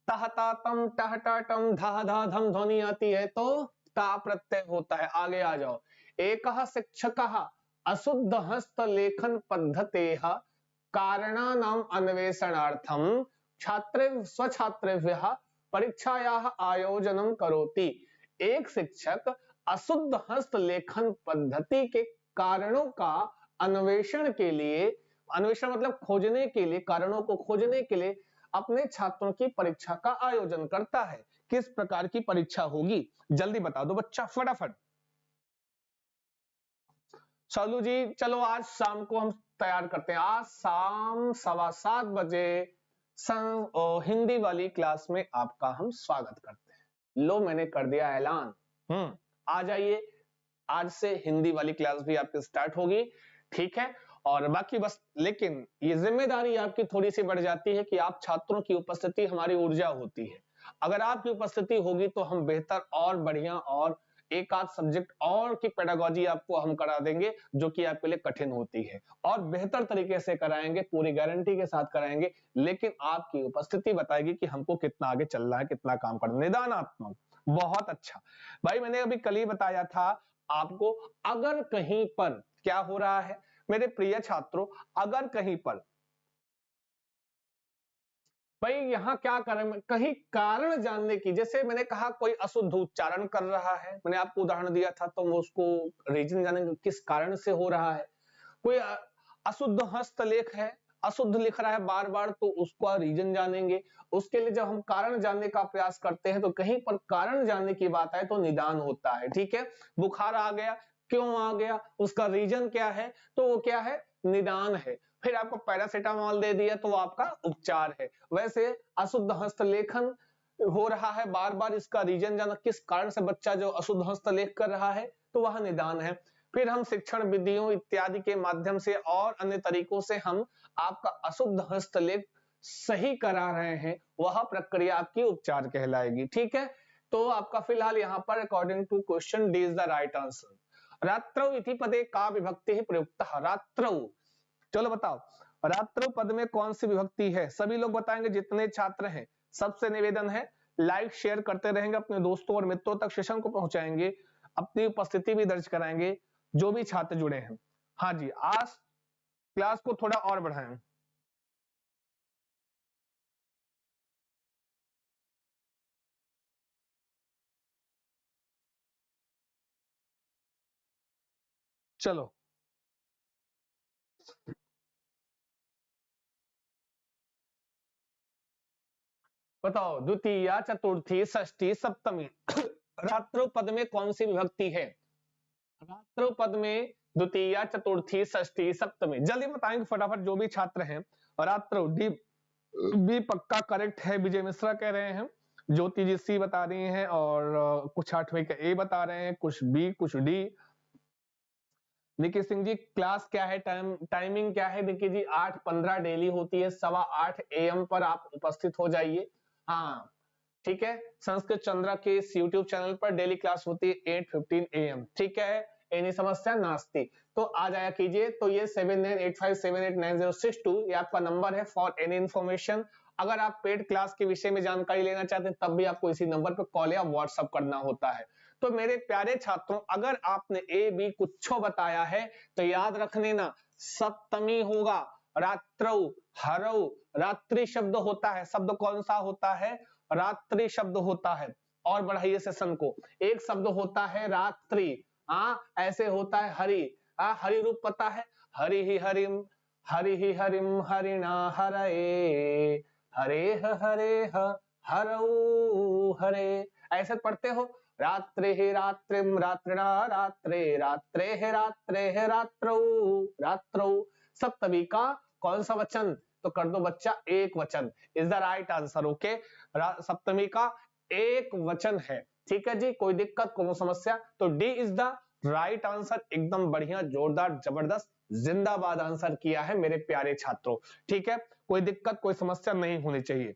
तह ता तम टह टा टम धा धा धम ध्वनि आती है तो ता प्रत्यय होता है। आगे आ जाओ। एक शिक्षक अशुद्ध हस्त लेखन पद्धते कारणानाम अन्वेषणार्थम छात्रे स्वछात्रेभ्यः परीक्षायाः आयोजनम करोति। एक शिक्षक अशुद्ध हस्त लेखन पद्धति के कारणों का अन्वेषण के लिए, अन्वेषण मतलब खोजने के लिए, कारणों को खोजने के लिए अपने छात्रों की परीक्षा का आयोजन करता है। किस प्रकार की परीक्षा होगी, जल्दी बता दो बच्चा फटाफट। चलो जी, चलो आज शाम को हम तैयार करते हैं। आज शाम 7:15 बजे हिंदी वाली क्लास में आपका हम स्वागत करते हैं। लो मैंने कर दिया ऐलान। आ जाइए, आज से हिंदी वाली क्लास भी आपकी स्टार्ट होगी। ठीक है, और बाकी बस, लेकिन ये जिम्मेदारी आपकी थोड़ी सी बढ़ जाती है कि आप छात्रों की उपस्थिति हमारी ऊर्जा होती है। अगर आपकी उपस्थिति होगी तो हम बेहतर और बढ़िया और एक आध सब्जेक्ट और की पेडागोजी आपको हम करा देंगे, जो कि आपके लिए कठिन होती है, और बेहतर तरीके से कराएंगे, पूरी गारंटी के साथ कराएंगे। लेकिन आपकी उपस्थिति बताएगी कि हमको कितना आगे चलना है, कितना काम करना, निदानात्मक। बहुत अच्छा भाई, मैंने अभी कल ही बताया था आपको। अगर कहीं पर क्या हो रहा है मेरे प्रिय छात्रों, अगर कहीं पर भाई यहाँ क्या करें, कहीं कारण जानने की, जैसे मैंने कहा कोई अशुद्ध उच्चारण कर रहा है, मैंने आपको उदाहरण दिया था, तो वो उसको रीजन जानेंगे किस कारण से हो रहा है। कोई अशुद्ध हस्तलेख है, अशुद्ध लिख रहा है बार बार, तो उसका रीजन जानेंगे। उसके लिए जब हम कारण जानने का प्रयास करते हैं तो कहीं पर कारण जानने की बात आए तो निदान होता है। ठीक है, बुखार आ गया, क्यों आ गया, उसका रीजन क्या है, तो वो क्या है, निदान है। फिर आपको पैरासीटामोल दे दिया तो वो आपका उपचार है। वैसे अशुद्ध हस्तलेखन हो रहा है बार बार, इसका रीजन जाना, किस कारण से बच्चा जो अशुद्ध हस्तलेख कर रहा है, तो वह निदान है। फिर हम शिक्षण विधियों इत्यादि के माध्यम से और अन्य तरीकों से हम आपका अशुद्ध हस्तलेख सही करा रहे हैं, वह प्रक्रिया आपकी उपचार कहलाएगी। ठीक है, तो आपका फिलहाल यहाँ पर according to question D is the right answer. रात्रौ इति पदे का विभक्ति है प्रयुक्त। रात्रौ, चलो बताओ, रात्रौ पद में कौन सी विभक्ति है, सभी लोग बताएंगे जितने छात्र हैं। सबसे निवेदन है लाइक शेयर करते रहेंगे, अपने दोस्तों और मित्रों तक सेशन को पहुंचाएंगे, अपनी उपस्थिति भी दर्ज कराएंगे जो भी छात्र जुड़े हैं। हाँ जी, आज क्लास को थोड़ा और बढ़ाएं। चलो बताओ, द्वितीया चतुर्थी षष्ठी सप्तमी रात्रौ पद में कौन सी विभक्ति है। रात्रौ पद में द्वितीया चतुर्थी षष्ठी सप्तमी, जल्दी बताएंगे फटाफट जो भी छात्र हैं। रात्रौ डी बी पक्का करेक्ट है, विजय मिश्रा कह रहे हैं, ज्योति जी सी बता रही हैं, और कुछ 8वीं का ए बता रहे हैं, कुछ बी कुछ डी। निकी सिंह जी क्लास क्या है, टाइमिंग क्या है निकी जी, 8:15 डेली होती है, 8:15 AM पर आप उपस्थित हो जाइए। हाँ ठीक है, संस्कृत चंद्रा के यूट्यूब चैनल पर डेली क्लास होती है 8:15 AM। ठीक है, एनी समस्या नास्ती तो आ जाया कीजिए। तो ये 7985789062 ये आपका नंबर है फॉर एनी इन्फॉर्मेशन। अगर आप पेड क्लास के विषय में जानकारी लेना चाहते हैं तब भी आपको इसी नंबर पर कॉल या व्हाट्सएप करना होता है। तो मेरे प्यारे छात्रों, अगर आपने ए बी कुछ बताया है तो याद रखने ना, सप्तमी होगा, रात्रौ हरौ, रात्रि शब्द होता है, शब्द कौन सा होता है, रात्रि शब्द होता है। और बढ़ाइए सेशन को, एक शब्द होता है रात्रि, ऐसे होता है हरि, हरि रूप पता है, हरि ही हरिम, हरि ही हरिम हरिणा हरे, हरे हरे हरऊ हरे, ऐसे पढ़ते हो। रात्रे ही रात्रिम रात्रिणा रात्रे, रात्रे है रात्रे है रात्रौ रात्रौ, सप्तमी का कौन सा वचन, तो कर दो बच्चा एक वचन, is the right answer. Okay, सप्तमी का एक वचन है, ठीक है जी, कोई दिक्कत कोई समस्या, तो D is the right answer. एकदम बढ़िया, जोरदार, जबरदस्त, जिंदाबाद आंसर किया है मेरे प्यारे छात्रों, ठीक है, कोई दिक्कत कोई समस्या नहीं होनी चाहिए।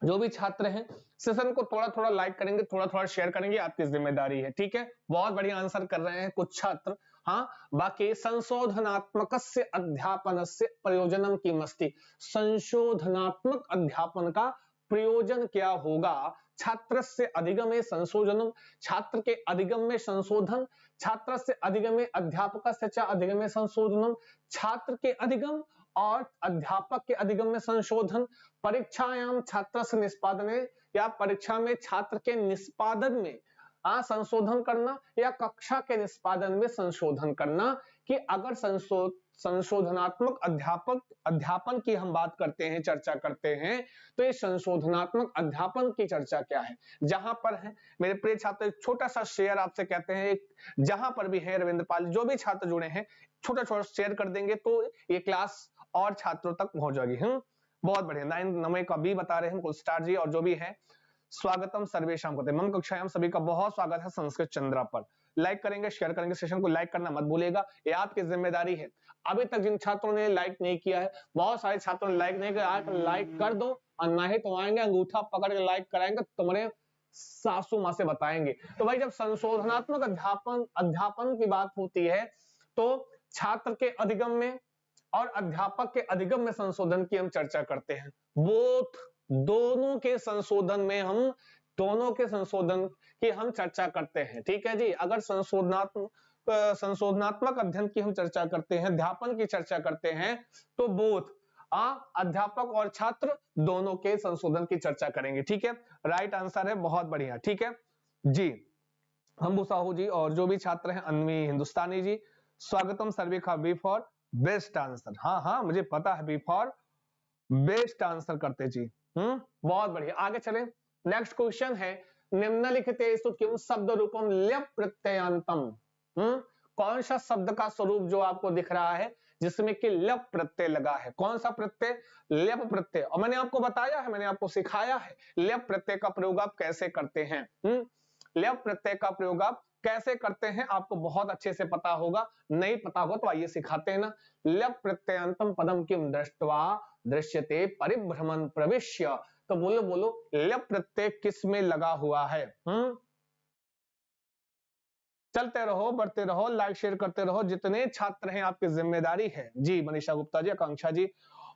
जो भी छात्र हैं सेशन को थोड़ा थोड़ा लाइक करेंगे, थोड़ा थोड़ा शेयर करेंगे, आपकी जिम्मेदारी है, ठीक है, बहुत बढ़िया आंसर कर रहे हैं कुछ छात्र। हाँ, बाकी संशोधनात्मकस्य अध्यापनस्य प्रयोजनम की मस्ती, संशोधनात्मक अध्यापन का प्रयोजन क्या होगा, छात्र से अधिगमे संशोधनम, छात्र के अधिगम में संशोधन, छात्र से अधिगमे अध्यापक से अधिगमे संशोधनम, छात्र के अधिगम और अध्यापक के अधिगम में संशोधन, परीक्षायाम छात्र से निष्पादने, या परीक्षा में छात्र के निष्पादन में संशोधन करना, या कक्षा के निष्पादन में संशोधन करना, कि अगर संशोधनात्मक अध्यापन की हम बात करते हैं, चर्चा करते हैं, तो ये संशोधनात्मक अध्यापन की चर्चा क्या है, जहां पर है मेरे प्रिय छात्र, छोटा सा शेयर आपसे कहते हैं, जहां पर भी है रविंद्रपाल, जो भी छात्र जुड़े हैं छोटा छोटा शेयर कर देंगे तो ये क्लास और छात्रों तक पहुंच जाएगी। बहुत बढ़िया, 9 नंबर का भी बता रहे हैं कुल स्टार जी, और जो भी है स्वागतम सर्वेशाम करते, मम कक्षायाम सभी का बहुत स्वागत है संस्कृत चंद्रा पर। लाइक करेंगे, शेयर करेंगे, सेशन को लाइक करना मत भूलिएगा, ये आपकी जिम्मेदारी है। अभी तक जिन छात्रों ने लाइक नहीं किया है, बहुत सारे छात्रों ने लाइक नहीं किया, आज लाइक कर दो, और ना ही तो आएंगे अंगूठा पकड़ के लाइक कराएंगे, तुम्हारे सासू माँ से बताएंगे। तो भाई जब संशोधनात्मक अध्यापन की बात होती है, तो छात्र के अधिगम में और अध्यापक के अधिगम में संशोधन की हम चर्चा करते हैं। बोथ, दोनों के संशोधन में हम, दोनों के संशोधन की हम चर्चा करते हैं, ठीक है जी। अगर संशोधनात्मक अध्ययन की हम चर्चा करते हैं, अध्यापन की चर्चा करते हैं, तो बोथ अध्यापक और छात्र दोनों के संशोधन की चर्चा करेंगे, ठीक है, राइट आंसर है, बहुत बढ़िया, ठीक है जी। हम साहू जी और जो भी छात्र हैं, अन्वी हिंदुस्तानी जी, स्वागतम सर्वे का बी फॉर बेस्ट आंसर, हाँ हाँ मुझे पता है, बी फॉर बेस्ट आंसर करते जी। बहुत बढ़िया, आगे चले, नेक्स्ट क्वेश्चन है, निम्नलिखितेषु किम शब्द रूपम ल्यप प्रत्ययान्तम, कौन सा शब्द का स्वरूप जो आपको दिख रहा है जिसमें कि लप प्रत्यय लगा है, कौन सा प्रत्यय, लप प्रत्यय। और मैंने आपको बताया है, मैंने आपको सिखाया है लप प्रत्यय का प्रयोग आप कैसे करते हैं, लप प्रत्यय का प्रयोग आप कैसे करते हैं आपको बहुत अच्छे से पता होगा, नहीं पता होगा तो आइए सिखाते हैं ना। लप प्रत्ययांतम पदम किम दृष्ट्वा दृश्यते परिभ्रमण प्रविश्य, तो बोलो बोलो लप प्रत्यय किस में लगा हुआ है। चलते रहो, बढ़ते रहो, लाइक शेयर करते रहो, जितने छात्र हैं आपकी जिम्मेदारी है जी। मनीषा गुप्ता जी, आकांक्षा जी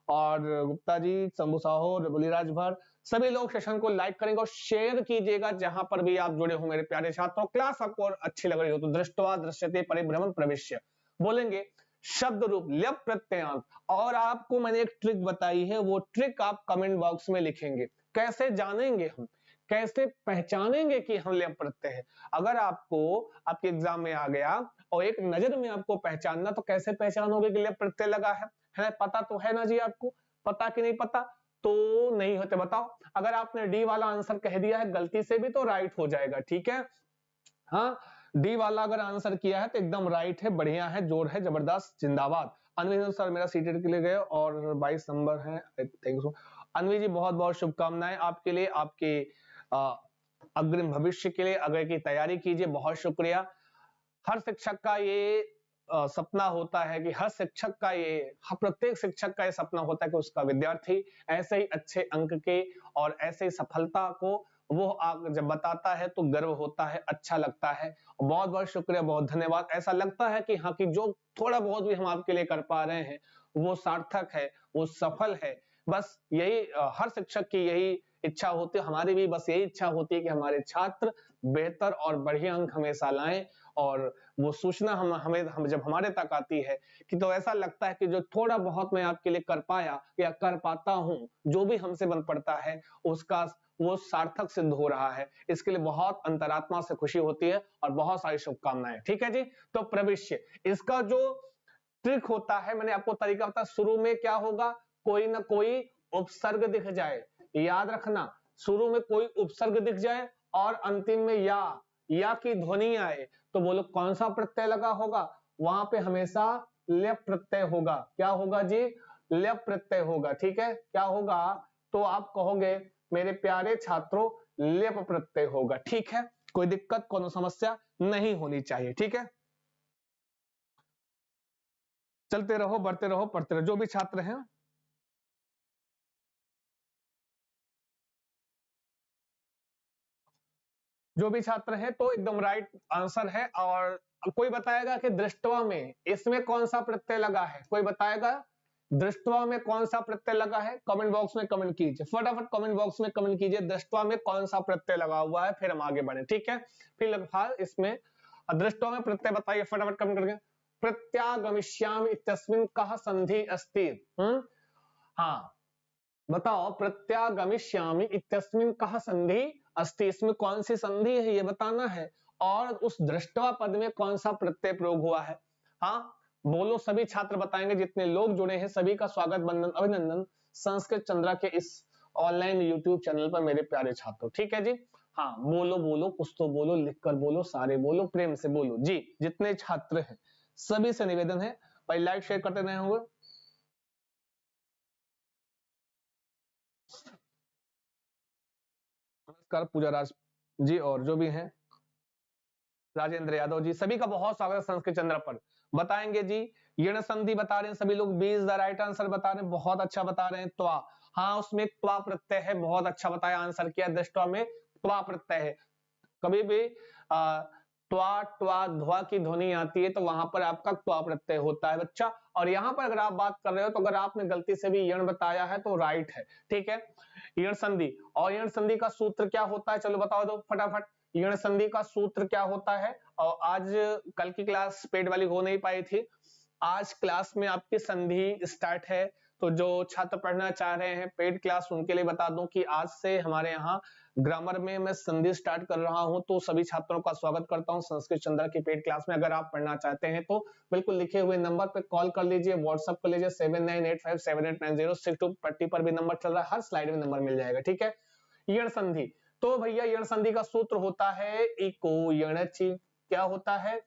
और गुप्ता जी, शंभू साहू, रघुलीराज भर, सभी लोग सेशन को लाइक करेंगे और शेयर कीजिएगा जहां पर भी आप जुड़े हो मेरे प्यारे छात्रों। क्लास आपको अच्छी लग रही हो तो दृष्टवा दृश्यते परिभ्रमण प्रविश्य बोलेंगे, शब्द रूप लप प्रत्ययांत। और आपको मैंने एक ट्रिक बताई है, वो ट्रिक आप कमेंट बॉक्स में लिखेंगे। कैसे जानेंगे हम, कैसे पहचानेंगे कि हम लप प्रत्यय है। अगर आपको आपके एग्जाम में आ गया और एक नजर में आपको पहचानना, तो कैसे पहचानोगे कि लप प्रत्यय लगा है पता तो है ना जी, आपको पता कि नहीं पता, तो नहीं होते बताओ। अगर आपने डी वाला आंसर कह दिया है गलती से भी तो राइट हो जाएगा, ठीक है, हाँ डी वाला अगर आंसर किया है तो एकदम राइट है, बढ़िया है, जोर है, जबरदस्त, जिंदाबाद। अनवी सर मेरा सीटेड के लिए गए और 22 नंबर है, थैंक यू अनवी जी, बहुत बहुत शुभकामनाएं आपके लिए, आपके अग्रिम भविष्य के लिए, आगे की तैयारी कीजिए, बहुत शुक्रिया। हर शिक्षक का ये सपना होता है कि हर शिक्षक का ये, प्रत्येक शिक्षक का ये सपना होता है कि उसका विद्यार्थी ऐसे ही अच्छे अंक के और ऐसे ही सफलता को वो जब बताता है तो गर्व होता है, अच्छा लगता है। बहुत बहुत शुक्रिया, बहुत धन्यवाद। ऐसा लगता है कि हाँ, कि जो थोड़ा बहुत भी हम आपके लिए कर पा रहे हैं वो सार्थक है, वो सफल है। बस यही हर शिक्षक की यही इच्छा होती है, हमारी भी बस यही इच्छा होती है कि हमारे छात्र बेहतर और बढ़िया अंक हमेशा लाएं। और वो सूचना हम जब हमारे तक आती है कि तो ऐसा लगता है कि जो थोड़ा बहुत मैं आपके लिए कर पाया या कर पाता हूं, जो भी हमसे बन पड़ता है उसका वो सार्थक सिद्ध हो रहा है, इसके लिए बहुत अंतरात्मा से खुशी होती है और बहुत सारी शुभकामनाएं, ठीक है जी। तो प्रविश्य, इसका जो ट्रिक होता है, मैंने आपको तरीका बताया, शुरू में क्या होगा, कोई ना कोई उपसर्ग दिख जाए, याद रखना, शुरू में कोई उपसर्ग दिख जाए और अंतिम में या की ध्वनि आए, तो बोलो कौन सा प्रत्यय लगा होगा, वहां पे हमेशा लेप प्रत्यय होगा। क्या होगा जी? लेप प्रत्यय होगा। ठीक है, क्या होगा? तो आप कहोगे मेरे प्यारे छात्रों लेप प्रत्यय होगा। ठीक है, कोई दिक्कत कोनो समस्या नहीं होनी चाहिए। ठीक है, चलते रहो, बढ़ते रहो, पढ़ते रहो। जो भी छात्र हैं जो भी छात्र हैं तो एकदम राइट आंसर है। और कोई बताएगा कि दृष्टवा में इसमें कौन सा प्रत्यय लगा है? कोई बताएगा दृष्टवा में कौन सा प्रत्यय लगा है? कमेंट बॉक्स में कमेंट कीजिए, फटाफट कमेंट बॉक्स में कमेंट कीजिए दृष्टवा में कौन सा प्रत्यय लगा हुआ है, फिर हम आगे बढ़े। ठीक है, फिर इसमें दृष्टवा में प्रत्यय बताइए फटाफट कमेंट करके। प्रत्यागमिष्यामि इत्यस्मिन् कः संधि अस्ति? हाँ बताओ, प्रत्यागमिष्यामि इत्यस्मिन् कः संधि अस्ति, इसमें कौन सी संधि है ये बताना है। और उस दृष्टवा पद में कौन सा प्रत्यय प्रयोग हुआ है? हाँ बोलो, सभी छात्र बताएंगे। जितने लोग जुड़े हैं सभी का स्वागत, वंदन, अभिनंदन संस्कृत चंद्रा के इस ऑनलाइन यूट्यूब चैनल पर मेरे प्यारे छात्रों। ठीक है जी, हाँ बोलो बोलो, कुछ तो बोलो, लिखकर बोलो, सारे बोलो, प्रेम से बोलो जी। जितने छात्र हैं सभी से निवेदन है भाई लाइक शेयर करते रहे होंगे। नमस्कार पूजा राज जी और जो भी हैं, राजेंद्र यादव जी, सभी का बहुत स्वागत है संस्कृत चंद्र पर। बताएंगे जी, यण संधि बता रहे हैं सभी लोग, B is the right answer बता रहे हैं, बहुत अच्छा बता रहे हैं। त्वा, हाँ उसमें त्वा प्रत्यय है, बहुत अच्छा बताया, आंसर किया। दृष्टवा में त्वा प्रत्यय है। कभी भी त्वा ट्वा ध्वा की ध्वनि आती है तो वहां पर आपका त्वा प्रत्यय होता है बच्चा। और यहाँ पर अगर आप बात कर रहे हो तो अगर आपने गलती से भी यण बताया है तो राइट है। ठीक है, यण संधि, और यण संधि का सूत्र क्या होता है? चलो बताओ दो फटाफट। यण संधि का सूत्र क्या होता है? और आज कल की क्लास पेड वाली हो नहीं पाई थी, आज क्लास में आपकी संधि स्टार्ट है। तो जो छात्र पढ़ना चाह रहे हैं पेड क्लास, उनके लिए बता दूं कि आज से हमारे यहाँ ग्रामर में मैं संधि स्टार्ट कर रहा हूं। तो सभी छात्रों का स्वागत करता हूं संस्कृत चंद्र की पेड क्लास में। अगर आप पढ़ना चाहते हैं तो बिल्कुल लिखे हुए नंबर पे कॉल कर लीजिए, व्हाट्सएप कर लीजिए 7985789062 पर भी नंबर चल रहा है, हर स्लाइड में नंबर मिल जाएगा। ठीक है, यण संधि, तो भैया यण संधि का सूत्र होता है इको यणचि। क्या होता है?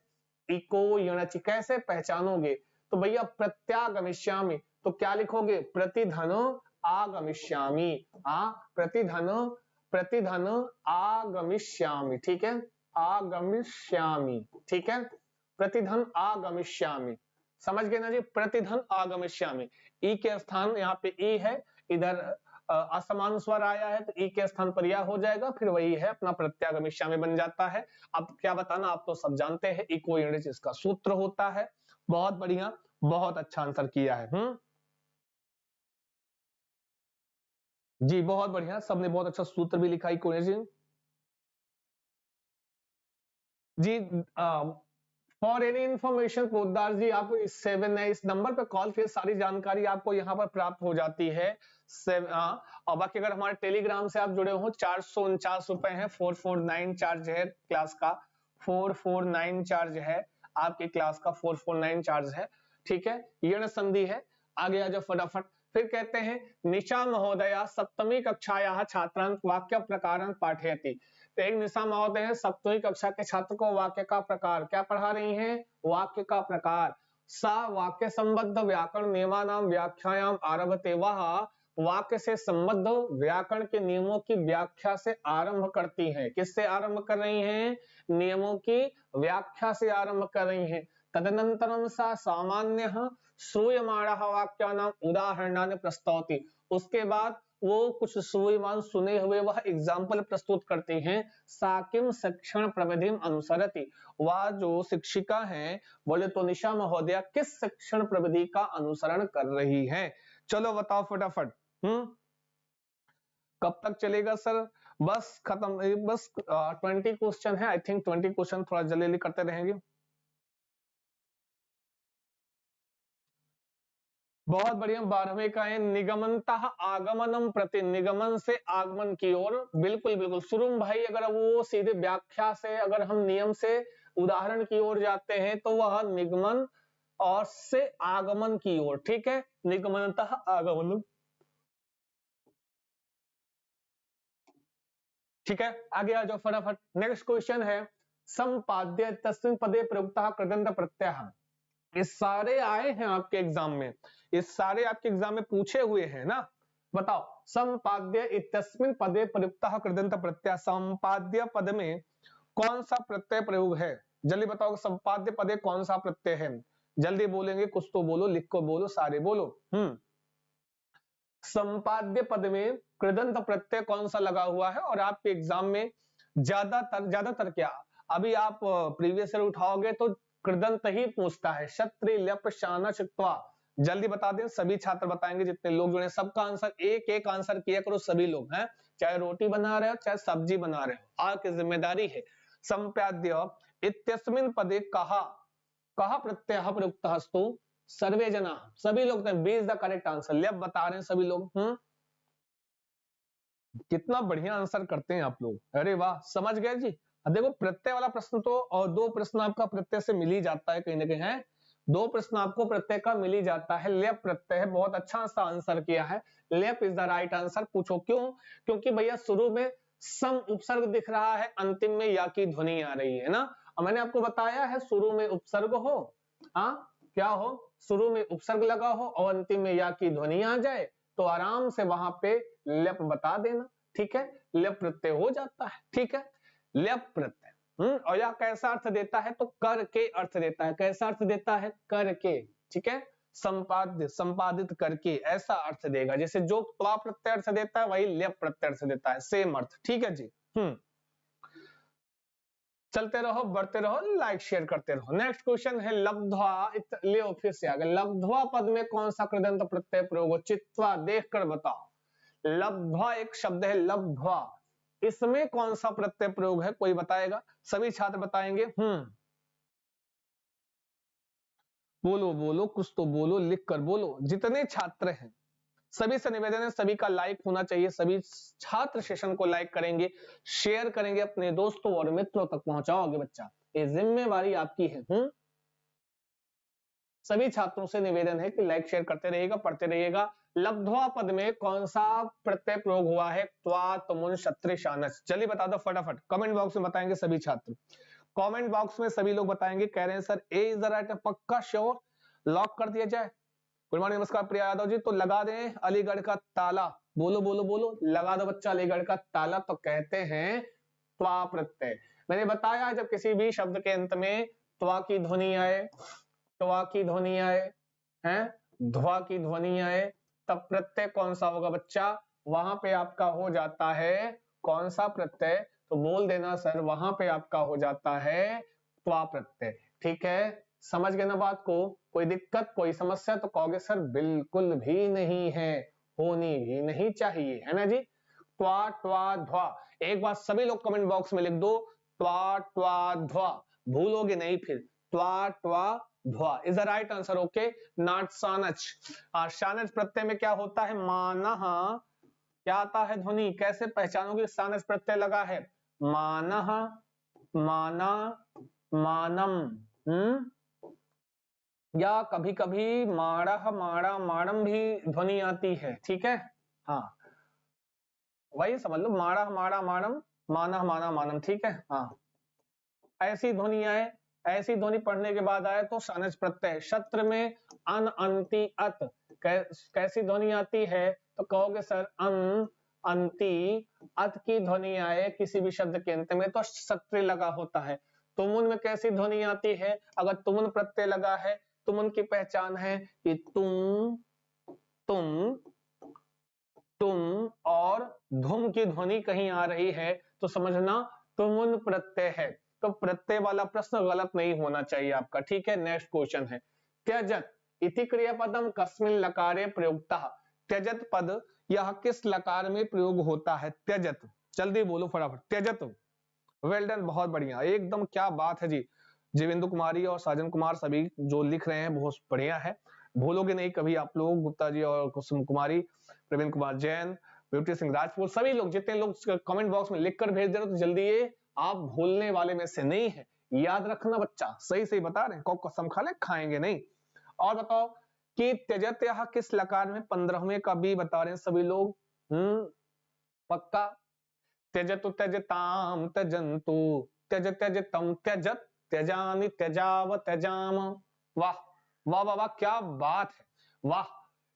इको यणचि। कैसे पहचानोगे? तो भैया प्रत्यागमिष्यामि, तो क्या लिखोगे? प्रतिधन आगमिष्यामि। प्रतिधन, प्रतिधन आगमिष्यामि। ठीक है, आगमिष्यामि। ठीक है, प्रतिधन आगमिष्यामि, समझ गए ना जी? प्रतिधन आगमिष्यामि, ई के स्थान यहाँ पे ई है, इधर असमान स्वर आया है तो ई के स्थान पर यह हो जाएगा, फिर वही है अपना प्रत्यागमिष्यामि बन जाता है। अब क्या बताना, आप तो सब जानते हैं इको यूनिट इसका सूत्र होता है। बहुत बढ़िया, बहुत अच्छा आंसर किया है। जी बहुत बढ़िया, सबने बहुत अच्छा सूत्र भी लिखा इको यूनिट जी। For any information Poddar ji, आप इस नंबर पे कॉल किए, सारी जानकारी आपको यहाँ पर प्राप्त हो जाती है। और बाकी अगर हमारे टेलीग्राम से आप जुड़े हो, 449 रुपए है, 449 चार्ज है क्लास का, 449 चार्ज है आपकी क्लास का, 449 चार्ज है। ठीक है, यण संधि है। आगे आ जाओ फटाफट। फिर कहते हैं निशा महोदया सप्तमी कक्षाया छात्रांत वाक्य प्रकारं पाठयति। तो एक निशा महोदय है, सप्तमी कक्षा के छात्र को वाक्य का प्रकार क्या पढ़ा रही हैं? वाक्य का प्रकार। सा वाक्य संबद्ध व्याकरण नियमानाम व्याख्यायाम आरभते, वह वाक्य से संबद्ध व्याकरण के नियमों की व्याख्या से आरंभ करती हैं। किससे आरंभ कर रही हैं? नियमों की व्याख्या से आरंभ कर रही हैं। तदनंतरम सा सामान्य श्रूयमाणः वाक्यानां उदाहरणानि प्रस्तौति, उसके बाद वो कुछ श्रूयमान सुने हुए वह एग्जाम्पल प्रस्तुत करते हैं। साकिम शिक्षण प्रविधिम अनुसरति, वह जो शिक्षिका हैं, बोले तो निशा महोदया किस शिक्षण प्रविधि का अनुसरण कर रही हैं? चलो बताओ फटाफट। कब तक चलेगा सर? बस खत्म, बस 20 क्वेश्चन है, आई थिंक 20 क्वेश्चन थोड़ा जल्दी जल्दी करते रहेंगे। बहुत बढ़िया। 12वें का है निगमनतः आगमनम प्रति, निगमन से आगमन की ओर। बिल्कुल बिल्कुल शुरुम भाई, अगर वो सीधे व्याख्या से, अगर हम नियम से उदाहरण की ओर जाते हैं तो वह निगमन और से आगमन की ओर। ठीक है, निगमनतः आगमन। ठीक है, आगे आ जाओ फटाफट। नेक्स्ट क्वेश्चन है संपाद्य तस्मिन् पदे प्रयुक्तः कृदंत प्रत्यय। ये सारे आए हैं आपके एग्जाम में, ये सारे आपके एग्जाम में पूछे हुए हैं ना। बताओ, संपाद्य इत्यस्मिन् पदे प्रयुक्तः कृदंत प्रत्यय, संपाद्य पद में कौन सा प्रत्यय प्रयोग है? जल्दी बताओ, संपाद्य पदे कौन सा प्रत्यय है? जल्दी बोलेंगे, कुछ तो बोलो, लिख को बोलो, सारे बोलो। संपाद्य पद में कृदंत प्रत्यय कौन सा लगा हुआ है? और आपके एग्जाम में ज्यादातर क्या, अभी आप प्रीवियस ईयर उठाओगे तो कृदंत ही पूछता है, क्षत्रि ल्यप शान चित्वा। जल्दी बता दें, सभी छात्र बताएंगे, जितने लोग जुड़े, सबका आंसर एक एक आंसर किया करो सभी लोग हैं, चाहे रोटी बना रहे हो चाहे सब्जी बना रहे हो, आपकी जिम्मेदारी है। संपाद्य इत्यस्मिन् पदे कहा प्रत्यय प्रयुक्तस्तु सर्वे जना, सभी लोग, B is the correct answer, left बता रहे हैं सभी लोग। कितना बढ़िया आंसर करते हैं आप लोग, अरे वाह, समझ गए जी। अब देखो, प्रत्यय वाला प्रश्न तो, और दो प्रश्न आपका प्रत्यय से मिल ही जाता है कहीं ना कहीं, है दो प्रश्न आपको प्रत्यय का मिल ही जाता है। लेप प्रत्यय है, बहुत अच्छा सा आंसर किया है, लेप इज द राइट आंसर। पूछो क्यों? क्योंकि भैया शुरू में सम उपसर्ग दिख रहा है, अंतिम में या की ध्वनि आ रही है ना। और मैंने आपको बताया है, शुरू में उपसर्ग हो, क्या हो, शुरू में उपसर्ग लगा हो और अंतिम में या की ध्वनि आ जाए, तो आराम से वहां पे लेप बता देना, ठीक है, लेप प्रत्यय हो जाता है, ठीक है, लेप प्रत्यय। और यह कैसा अर्थ देता है? तो कर के अर्थ देता है। कैसा अर्थ देता है? करके, ठीक है, संपादित करके, ऐसा अर्थ देगा। जैसे जो त्वा प्रत्यय अर्थ देता है, वही लेप प्रत्यय अर्थ देता है, सेम अर्थ, ठीक है जी। चलते रहो, बढ़ते रहो, लाइक शेयर करते रहो। नेक्स्ट क्वेश्चन है लब्ध्वा, ले फिर से आ गया, लब्ध्वा पद में कौन सा कृदंत प्रत्यय प्रयोग हो? चित्वा, देखकर बताओ। लब्ध्वा एक शब्द है, लब्ध्वा, इसमें कौन सा प्रत्यय प्रयोग है? कोई बताएगा? सभी छात्र बताएंगे। बोलो बोलो, कुछ तो बोलो, लिख कर बोलो, जितने छात्र हैं सभी से निवेदन है, सभी का लाइक होना चाहिए, सभी छात्र सेशन को लाइक करेंगे, शेयर करेंगे, अपने दोस्तों और मित्रों तक पहुंचाओगे बच्चा, ये जिम्मेवारी आपकी है। सभी छात्रों से निवेदन है कि लाइक शेयर करते रहिएगा, पढ़ते रहिएगा। लब्ध्वा पद में कौन सा प्रत्यय प्रयोग हुआ है? त्वा, तमुन, क्षत्रि, शानच। चलिए बता दो फटाफट, कमेंट बॉक्स में बताएंगे सभी छात्र, कमेंट बॉक्स में सभी लोग बताएंगे। कह रहे हैं sir A is the right, पक्का श्योर, लॉक कर दिया जाए। गुड मॉर्निंग, नमस्कार प्रिया यादव जी, तो लगा दें अलीगढ़ का ताला। बोलो बोलो बोलो, लगा दो बच्चा अलीगढ़ का ताला। तो कहते हैं त्वा प्रत्यय। मैंने बताया जब किसी भी शब्द के अंत में त्वा की ध्वनि आए, त्वा की ध्वनि आए, ध्वा की ध्वनि आए, तब प्रत्यय कौन सा होगा बच्चा? वहां पे आपका हो जाता है कौन सा प्रत्यय? तो बोल देना सर, वहां पे आपका हो जाता है त्वा प्रत्यय, ठीक है। समझ गए ना बात को? कोई दिक्कत, कोई समस्या? तो कहोगे सर बिल्कुल भी नहीं है, होनी भी नहीं चाहिए, है ना जी। त्वा ट्वा ध्वा, एक बार सभी लोग कमेंट बॉक्स में लिख दो, त्वा ट्वा ध्वा, भूलोगे नहीं फिर। त्वा ट्वा ध्वा is the right answer, okay, not शानच। शानच प्रत्यय में क्या होता है? मानह, क्या आता है ध्वनि? कैसे पहचानोगे शानच प्रत्यय लगा है? मानह, माना, मानम, या कभी कभी माड़ा, माड़ा, माड़म भी ध्वनि आती है, ठीक है, हाँ वही समझ लो, माड़ा, माड़ा, माड़म, माना, माना, मानम, ठीक है, हाँ ऐसी ध्वनि आए, ऐसी ध्वनि पढ़ने के बाद आए तो शानच प्रत्यय। शत्र में अन, अंति, अत, कैसी ध्वनि आती है? तो कहोगे सर अन, अंति, अत की ध्वनि आए किसी भी शब्द के अंत में तो शत्र लगा होता है। तुमुन में कैसी ध्वनि आती है? अगर तुमुन प्रत्यय लगा है, तुमुन की पहचान है कि तुम, तुम, तुम और धुम की ध्वनि कहीं आ रही है तो समझना तुमुन प्रत्यय है। तो प्रत्यय वाला प्रश्न गलत नहीं होना चाहिए आपका, ठीक है। नेक्स्ट क्वेश्चन है त्यजत इति क्रियापदम कस्मिन लकारे प्रयुक्तः। त्यजत पद यह किस लकार में प्रयोग होता है? त्यजत, जल्दी बोलो फटाफट, त्यजत। वेल डन, बहुत बढ़िया, एकदम क्या बात है जी। जीवेंदु कुमारी और साजन कुमार सभी जो लिख रहे हैं बहुत बढ़िया है, भूलोगे नहीं कभी आप लोग। गुप्ता जी और कुसुम कुमारी, प्रवीण कुमार जैन, ब्यूटी सिंह राजपूत, सभी लोग जितने लोग कमेंट बॉक्स में लिखकर भेज दे रहे हो तो जल्दी, ये आप भूलने वाले में से नहीं है, याद रखना बच्चा, सही सही बता रहे हैं, कौ कसम खा ले, खाएंगे नहीं। और बताओ कि त्यजत यह किस लकार में 15वें का बी बता रहे हैं सभी लोग, पक्का। त्यजतु त्यजताम त्यजन्तु, त्यज त्यजतम त्यजत, त्यजानि त्यजाव त्यजाम, वाह वाह वाह वाह, क्या बात है, वाह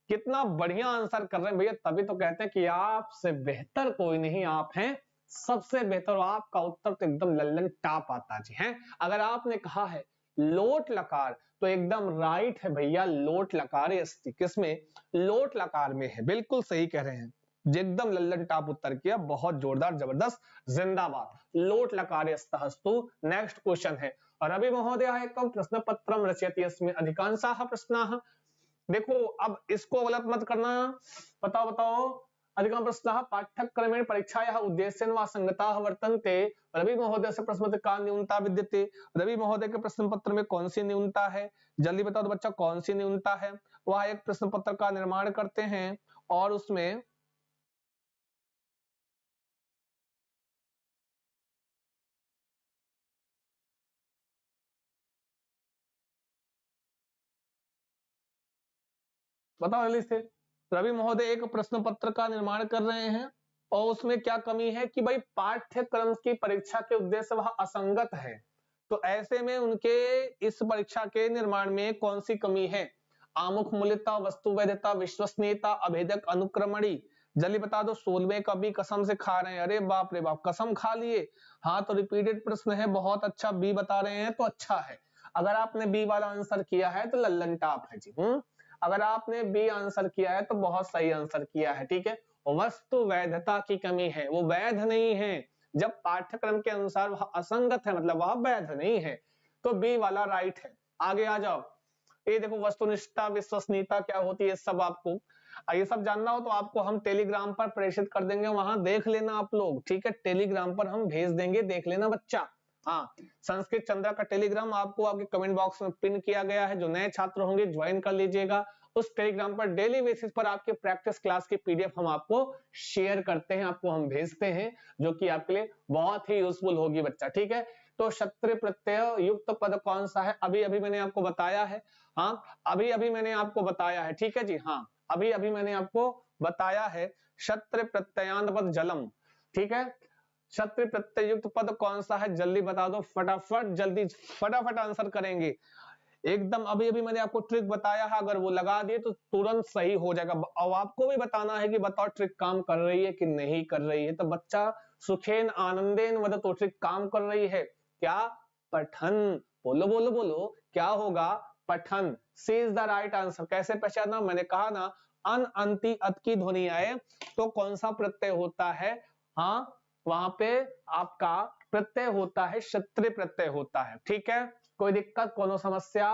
कितना बढ़िया आंसर कर रहे हैं भैया, तभी तो कहते हैं कि आपसे बेहतर कोई नहीं, आप हैं सबसे बेहतर। आपका उत्तर तो एकदम लल्लन टाप आता जी है। अगर आपने कहा है लोट लकार तो एकदम राइट है भैया, लोट लकार किसमें, लोट लकार में है, बिल्कुल सही कह रहे हैं, एकदम लल्लन टाप उत्तर किया, बहुत जोरदार जबरदस्त, जिंदाबाद, लोट लकार स्तु। नेक्स्ट क्वेश्चन है, रवि महोदय एकम प्रश्न पत्रम रचयति यस्मिन् अधिकांशाः प्रश्नाः। देखो अब इसको गलत मत करना, बताओ बताओ, अधिकांश प्रश्नाः पाठ्यक्रमेण परीक्षायाः उद्देश्येन वा संगताः वर्तन्ते। रवि महोदय से प्रश्न पत्र का न्यूनता विद्यते, रवि महोदय के प्रश्न पत्र में कौन सी न्यूनता है, जल्दी बताओ तो बच्चा कौन सी न्यूनता है। वह एक प्रश्न पत्र का निर्माण करते हैं और उसमें बताओ जल्दी से, रवि महोदय एक प्रश्न पत्र का निर्माण कर रहे हैं और उसमें क्या कमी है कि भाई पाठ्यक्रम की परीक्षा के उद्देश्य वह असंगत है, तो ऐसे में उनके इस परीक्षा के निर्माण में कौन सी कमी है। आमुख मूल्यता, वस्तु वैधता, विश्वसनीयता, अभेदक अनुक्रमणी। जल्दी बता दो, 16वें का भी कसम से खा रहे हैं, अरे बाप रे बाप कसम खा लिए। हाँ तो रिपीटेड प्रश्न है, बहुत अच्छा, बी बता रहे हैं तो अच्छा है। अगर आपने बी वाला आंसर किया है तो लल्लन टाप है जी। अगर आपने बी आंसर किया है तो बहुत सही आंसर किया है, ठीक है। वस्तु वैधता की कमी है, वो वैध नहीं है, जब पाठ्यक्रम के अनुसार वह असंगत है मतलब वह वैध नहीं है, तो बी वाला राइट है। आगे आ जाओ, ये देखो वस्तुनिष्ठता विश्वसनीयता क्या होती है, सब आपको ये सब जानना हो तो आपको हम टेलीग्राम पर प्रेषित कर देंगे, वहां देख लेना आप लोग, ठीक है, टेलीग्राम पर हम भेज देंगे, देख लेना बच्चा। हाँ, संस्कृत चंद्रा का टेलीग्राम आपको आपके कमेंट बॉक्स में पिन किया गया है, जो नए छात्र होंगे ज्वाइन कर लीजिएगा। उस टेलीग्राम पर डेली बेसिस पर आपके प्रैक्टिस क्लास की पीडीएफ हम आपको शेयर करते हैं, आपको हम भेजते हैं, जो कि आपके लिए बहुत ही यूजफुल होगी बच्चा, ठीक है। तो क्षत्रिय प्रत्यय युक्त पद कौन सा है, अभी अभी मैंने आपको बताया है। हाँ, अभी अभी मैंने आपको बताया है, ठीक है जी। हाँ, अभी अभी मैंने आपको बताया है, क्षत्रिय प्रत्ययान्त पद जलम, ठीक है। क्षत्रिय प्रत्यय युक्त पद कौन सा है, जल्दी बता दो फटाफट, जल्दी फटाफट आंसर करेंगे एकदम। अभी अभी मैंने आपको ट्रिक बताया है, अगर वो लगा दिए तो तुरंत सही हो जाएगा। अब आपको भी बताना है कि बताओ ट्रिक काम कर रही है कि नहीं कर रही है। तो बच्चा सुखेन आनंदेन वद, तो ट्रिक काम कर रही है क्या, पठन, बोलो बोलो बोलो क्या होगा, पठन। सी इज द राइट आंसर। कैसे पहचाना, मैंने कहा ना, अन अंति अत की ध्वनि आए तो कौन सा प्रत्यय होता है, हाँ वहां पे आपका प्रत्यय होता है, क्षत्रिय प्रत्यय होता है, ठीक है। कोई दिक्कत, कोनो समस्या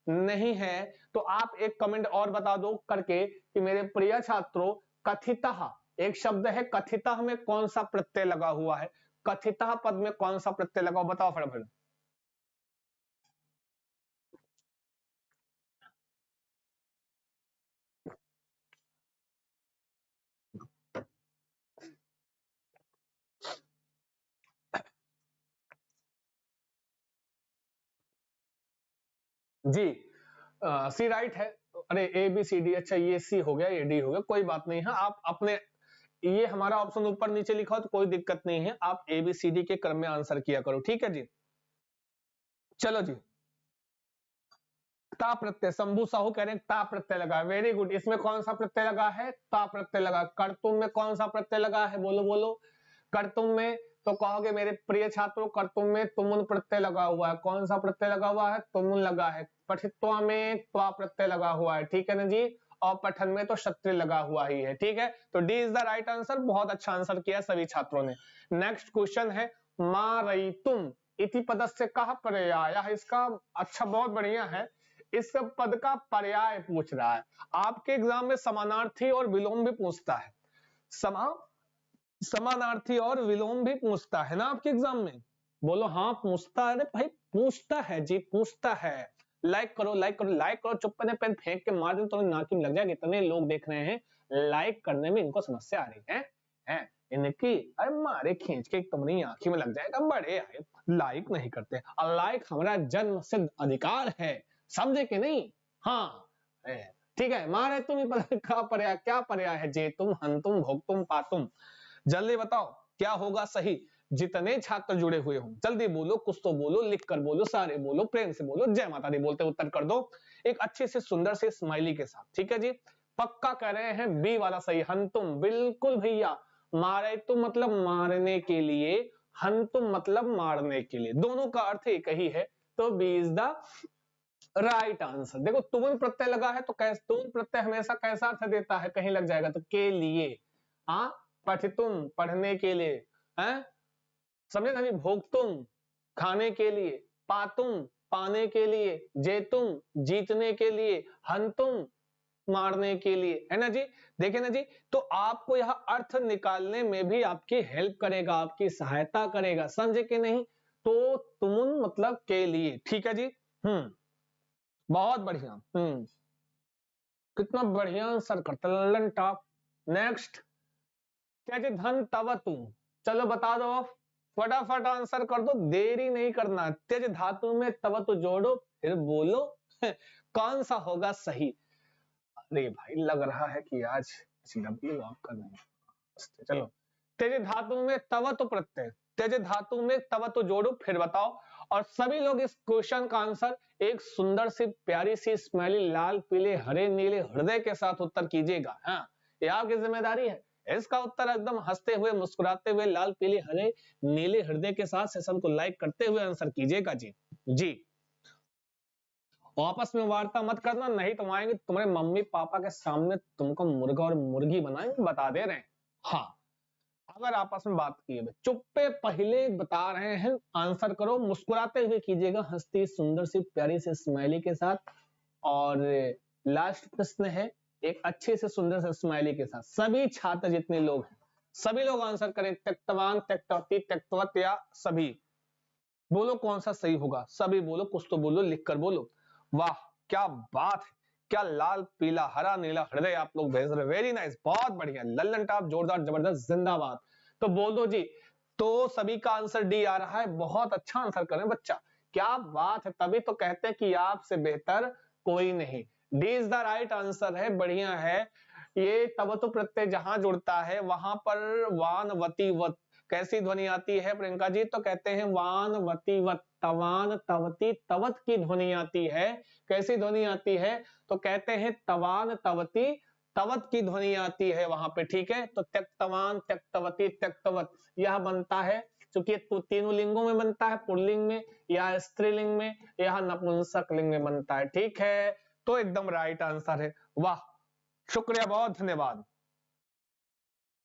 नहीं है। तो आप एक कमेंट और बता दो करके कि मेरे प्रिय छात्रों, कथितः एक शब्द है, कथितः में कौन सा प्रत्यय लगा हुआ है, कथितः पद में कौन सा प्रत्यय लगा, बताओ फटाफट। जी सी राइट है। अरे ए बी सी डी, अच्छा ये सी हो गया, ये डी हो गया, कोई बात नहीं है। आप अपने, ये हमारा ऑप्शन ऊपर नीचे लिखा हो तो कोई दिक्कत नहीं है, आप ए बी सी डी के क्रम में आंसर किया करो, ठीक है जी। चलो जी, ता प्रत्यय, शंभू साहू कह रहे हैं ता प्रत्यय लगा, वेरी गुड। इसमें कौन सा प्रत्यय लगा है, ता प्रत्यय लगा। कर्तुम में कौन सा प्रत्यय लगा है, बोलो बोलो। कर्तुम में तो कहोगे मेरे प्रिय छात्रों, कर्तुम में तुमुन प्रत्यय लगा हुआ है, कौन सा प्रत्यय लगा हुआ है, तुमुन लगा है। पठित्वा में त्वा प्रत्यय लगा हुआ है, ठीक है ना जी। और पठन में तो क्षत्रिय लगा हुआ ही है, ठीक है। तो D is the right answer, बहुत अच्छा आंसर किया सभी छात्रों ने। नेक्स्ट क्वेश्चन है, मारयितुम इति पदस्य कः पर्यायः, इसका अच्छा बहुत बढ़िया है, इस पद का पर्याय पूछ रहा है। आपके एग्जाम में समानार्थी और विलोम भी पूछता है, समानार्थी और विलोम भी पूछता है ना आपके एग्जाम में, बोलो हाँ पूछता है। अरे भाई पूछता है जी, पूछता है। लाइक करो लाइक करो लाइक करो, चुप करने पेन फेंक के मार दो तो नाक में लग जाएगा, इतने लोग देख रहे हैं, लाइक करने में इनको समस्या आ रही है इनकी, अरे मारे खींच के तुम्हारी आंखी में लग जाएगा, बड़े आए लाइक नहीं करते। लाइक हमारा जन्म सिद्ध अधिकार है, समझे कि नहीं। हाँ ठीक है, मारे तुम ही क्या पर्याय है, जे तुम हन तुम भोग तुम पातुम, जल्दी बताओ क्या होगा सही। जितने छात्र जुड़े हुए हों जल्दी बोलो, कुछ तो बोलो, लिख कर बोलो, सारे बोलो, प्रेम से बोलो, जय माता दी बोलते उत्तर कर दो एक अच्छे से सुंदर से स्माइली के साथ। ठीक है जी, पक्का कह रहे हैं बी वाला सही, हंतुम, बिल्कुल भैया। मारे तो मतलब मारने के लिए, हंतुम मतलब मारने के लिए, दोनों का अर्थ एक ही है, तो B is the right answer. देखो तुम प्रत्यय लगा है तो तुम प्रत्यय हमेशा कैसा अर्थ देता है, कहीं लग जाएगा तो के लिए, हाँ, पठितुम पढ़ने के लिए, हैं, समझे ना जी, भोगतुम खाने के लिए, पातुम पाने के लिए, जेतुम जीतने के लिए, हंतुम मारने के लिए, है ना जी। देखे ना जी, तो आपको यह अर्थ निकालने में भी आपकी हेल्प करेगा, आपकी सहायता करेगा, समझे कि नहीं। तो तुम मतलब के लिए, ठीक है जी। बहुत बढ़िया। कितना बढ़िया आंसर करता ललन टॉप। नेक्स्ट क्या जी, धन तव तू, चलो बता दो, फटाफट आंसर कर दो, देरी नहीं करना। तेज धातु में तव तू जोड़ो फिर बोलो कौन सा होगा सही। अरे भाई लग रहा है कि आज डब्ल्यू आपका नहीं। चलो, तेज धातु में तव तो प्रत्यय, तेज धातु में तव तो जोड़ो फिर बताओ। और सभी लोग इस क्वेश्चन का आंसर एक सुंदर सी प्यारी सी स्माइली लाल पीले हरे नीले हृदय के साथ उत्तर कीजिएगा। हाँ, ये आपकी जिम्मेदारी है। इसका उत्तर एकदम हंसते हुए मुस्कुराते हुए लाल पीले हरे नीले हृदय के साथ सेशन को लाइक करते हुए आंसर कीजिएगा जी। जी, आपस में वार्ता मत करना, नहीं तो आएंगे तुम्हारे मम्मी पापा के सामने तुमको मुर्गा और मुर्गी बनाएंगे, बता दे रहे हैं। हाँ, अगर आपस में बात की है, चुप्पे पहले बता रहे हैं, आंसर करो, मुस्कुराते हुए कीजिएगा, हंसती सुंदर सी प्यारी से स्माइली के साथ। और लास्ट प्रश्न है एक अच्छे से सुंदर से स्माइली के साथ, सभी छात्र जितने लोग हैं सभी लोग आंसर करें, त्यक्तवान त्यक्तवती त्यक्तवत या सभी, बोलो कौन सा सही होगा, सभी बोलो, कुछ तो बोलो, लिख कर बोलो। वाह क्या बात है, क्या लाल पीला हरा नीला हृदय आप लोग भेज रहे, वेरी नाइस, बहुत बढ़िया, लल्लन टॉप जोरदार जबरदस्त जिंदाबाद। तो बोल दो जी, तो सभी का आंसर डी आ रहा है, बहुत अच्छा आंसर करें बच्चा, क्या बात है, तभी तो कहते हैं कि आपसे बेहतर कोई नहीं। D is the right answer है, बढ़िया है। ये तब तो प्रत्यय जहां जुड़ता है वहां पर वान वती वत कैसी ध्वनि आती है प्रियंका जी, तो कहते हैं वान वती वत, तवान तवती तवत की ध्वनि आती है। कैसी ध्वनि आती है, तो कहते हैं तवान तवती तवत की ध्वनि आती है वहां पे, ठीक है। तो त्यक्तवान त्यक्तवती त्यक्तवत यह बनता है, क्योंकि तीनों लिंगों में बनता है, पुल्लिंग में या स्त्रीलिंग में या नपुंसक लिंग में बनता है, ठीक है। तो एकदम राइट आंसर है, वाह शुक्रिया, बहुत धन्यवाद,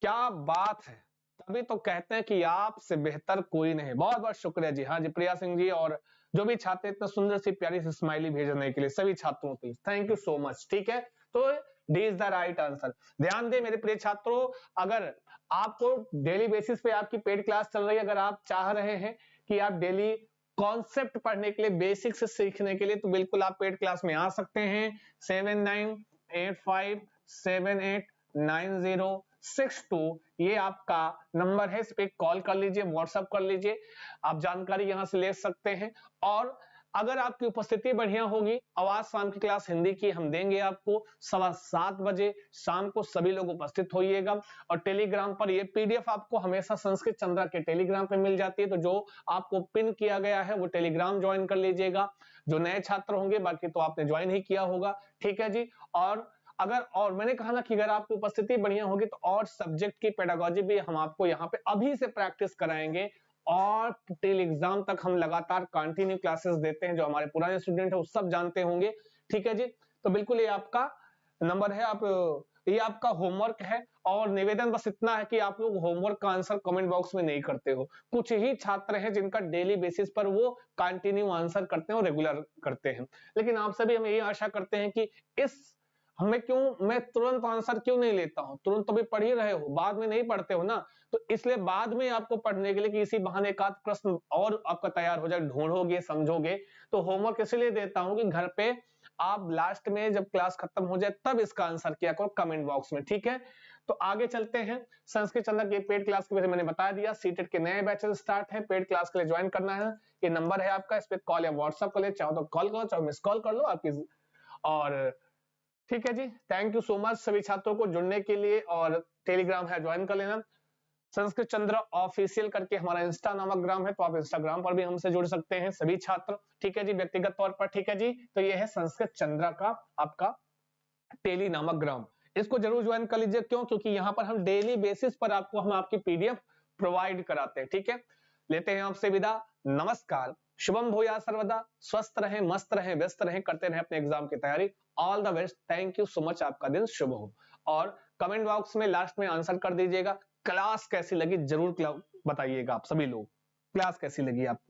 क्या बात है, तभी तो कहते हैं कि आपसे बेहतर कोई नहीं, बहुत बहुत शुक्रिया जी। हाँ जी प्रिया सिंह जी और जो भी छात्र इतना सुंदर सी प्यारी सी स्माइली भेजने के लिए सभी छात्रों को थैंक यू सो मच, ठीक है। तो D is the right answer. ध्यान दें मेरे प्रिय छात्रों, अगर आपको डेली बेसिस पे आपकी पेड क्लास चल रही है, अगर आप चाह रहे हैं कि आप डेली कॉन्सेप्ट पढ़ने के लिए, बेसिक से सीखने के लिए, तो बिल्कुल आप पेड क्लास में आ सकते हैं। 7985789062 ये आपका नंबर है, इस पे कॉल कर लीजिए, व्हाट्सएप कर लीजिए, आप जानकारी यहां से ले सकते हैं। और अगर आपकी उपस्थिति बढ़िया होगी, आवाज शाम की क्लास हिंदी की हम देंगे आपको 7:15 बजे शाम को, सभी लोग उपस्थित होइएगा। और टेलीग्राम पर ये पीडीएफ आपको हमेशा संस्कृत चंद्रा के टेलीग्राम पे मिल जाती है, तो जो आपको पिन किया गया है वो टेलीग्राम ज्वाइन कर लीजिएगा। जो नए छात्र होंगे, बाकी तो आपने ज्वाइन ही किया होगा, ठीक है जी। और मैंने कहा ना कि अगर आपकी उपस्थिति बढ़िया होगी तो और सब्जेक्ट की पेडागोजी भी हम आपको यहाँ पे अभी से प्रैक्टिस कराएंगे, और टिल एग्जाम तक हम लगातार कंटिन्यू क्लासेस देते हैं, जो हमारे पुराने स्टूडेंट है वो सब जानते होंगे, ठीक है जी। तो बिल्कुल ये आपका नंबर है, ये आपका होमवर्क है। और निवेदन बस इतना है कि आप लोग होमवर्क का आंसर कमेंट बॉक्स में नहीं करते हो, कुछ ही छात्र हैं जिनका डेली बेसिस पर वो कंटिन्यू आंसर करते हैं और रेगुलर करते हैं, लेकिन आप सभी हम यही आशा करते हैं कि मैं तुरंत आंसर क्यों नहीं लेता हूं, तुरंत तो भी पढ़ ही रहे हो, बाद में नहीं पढ़ते हो ना, तो इसलिए बाद में आपको पढ़ने के लिए कि इसी बहाने एक आध प्रश्न और आपका तैयार हो जाए, ढूंढोगे समझोगे। तो होमवर्क इसलिए देता हूं कि घर पे आप लास्ट में जब क्लास खत्म हो जाए तब इसका आंसर किया करो कमेंट बॉक्स में, ठीक है। तो आगे चलते हैं, संस्कृत चंद्र की पेड क्लास के बारे में मैंने बता दिया, सीटेट के नए बैचेस स्टार्ट है, पेड क्लास के लिए ज्वाइन करना है, ये नंबर है आपका, इस पे कॉल या व्हाट्सएप कर ले, चाहो तो कॉल करो, चाहो मिस कॉल कर लो आपकी। और ठीक है जी, थैंक यू सो मच सभी छात्रों को जुड़ने के लिए, और टेलीग्राम है ज्वाइन कर लेना। संस्कृत चंद्र ऑफिशियल करके हमारा इंस्टा नामक ग्राम है, तो आप इंस्टाग्राम पर भी हमसे जुड़ सकते हैं सभी छात्र, ठीक है जी, व्यक्तिगत तौर पर, ठीक है जी। तो ये है संस्कृत चंद्र का आपका टेली नामक ग्राम, इसको जरूर ज्वाइन कर लीजिए। क्यों? क्योंकि यहाँ पर हम डेली बेसिस पर हम आपकी पीडीएफ प्रोवाइड कराते हैं, ठीक है। लेते हैं आपसे विदा, नमस्कार, शुभम भूया सर्वदा, स्वस्थ रहें, मस्त रहें, व्यस्त रहें, करते रहें अपने एग्जाम की तैयारी। All the best, thank you so much, आपका दिन शुभ हो। और कमेंट बॉक्स में लास्ट में आंसर कर दीजिएगा, क्लास कैसी लगी जरूर बताइएगा आप सभी लोग, क्लास कैसी लगी आपको।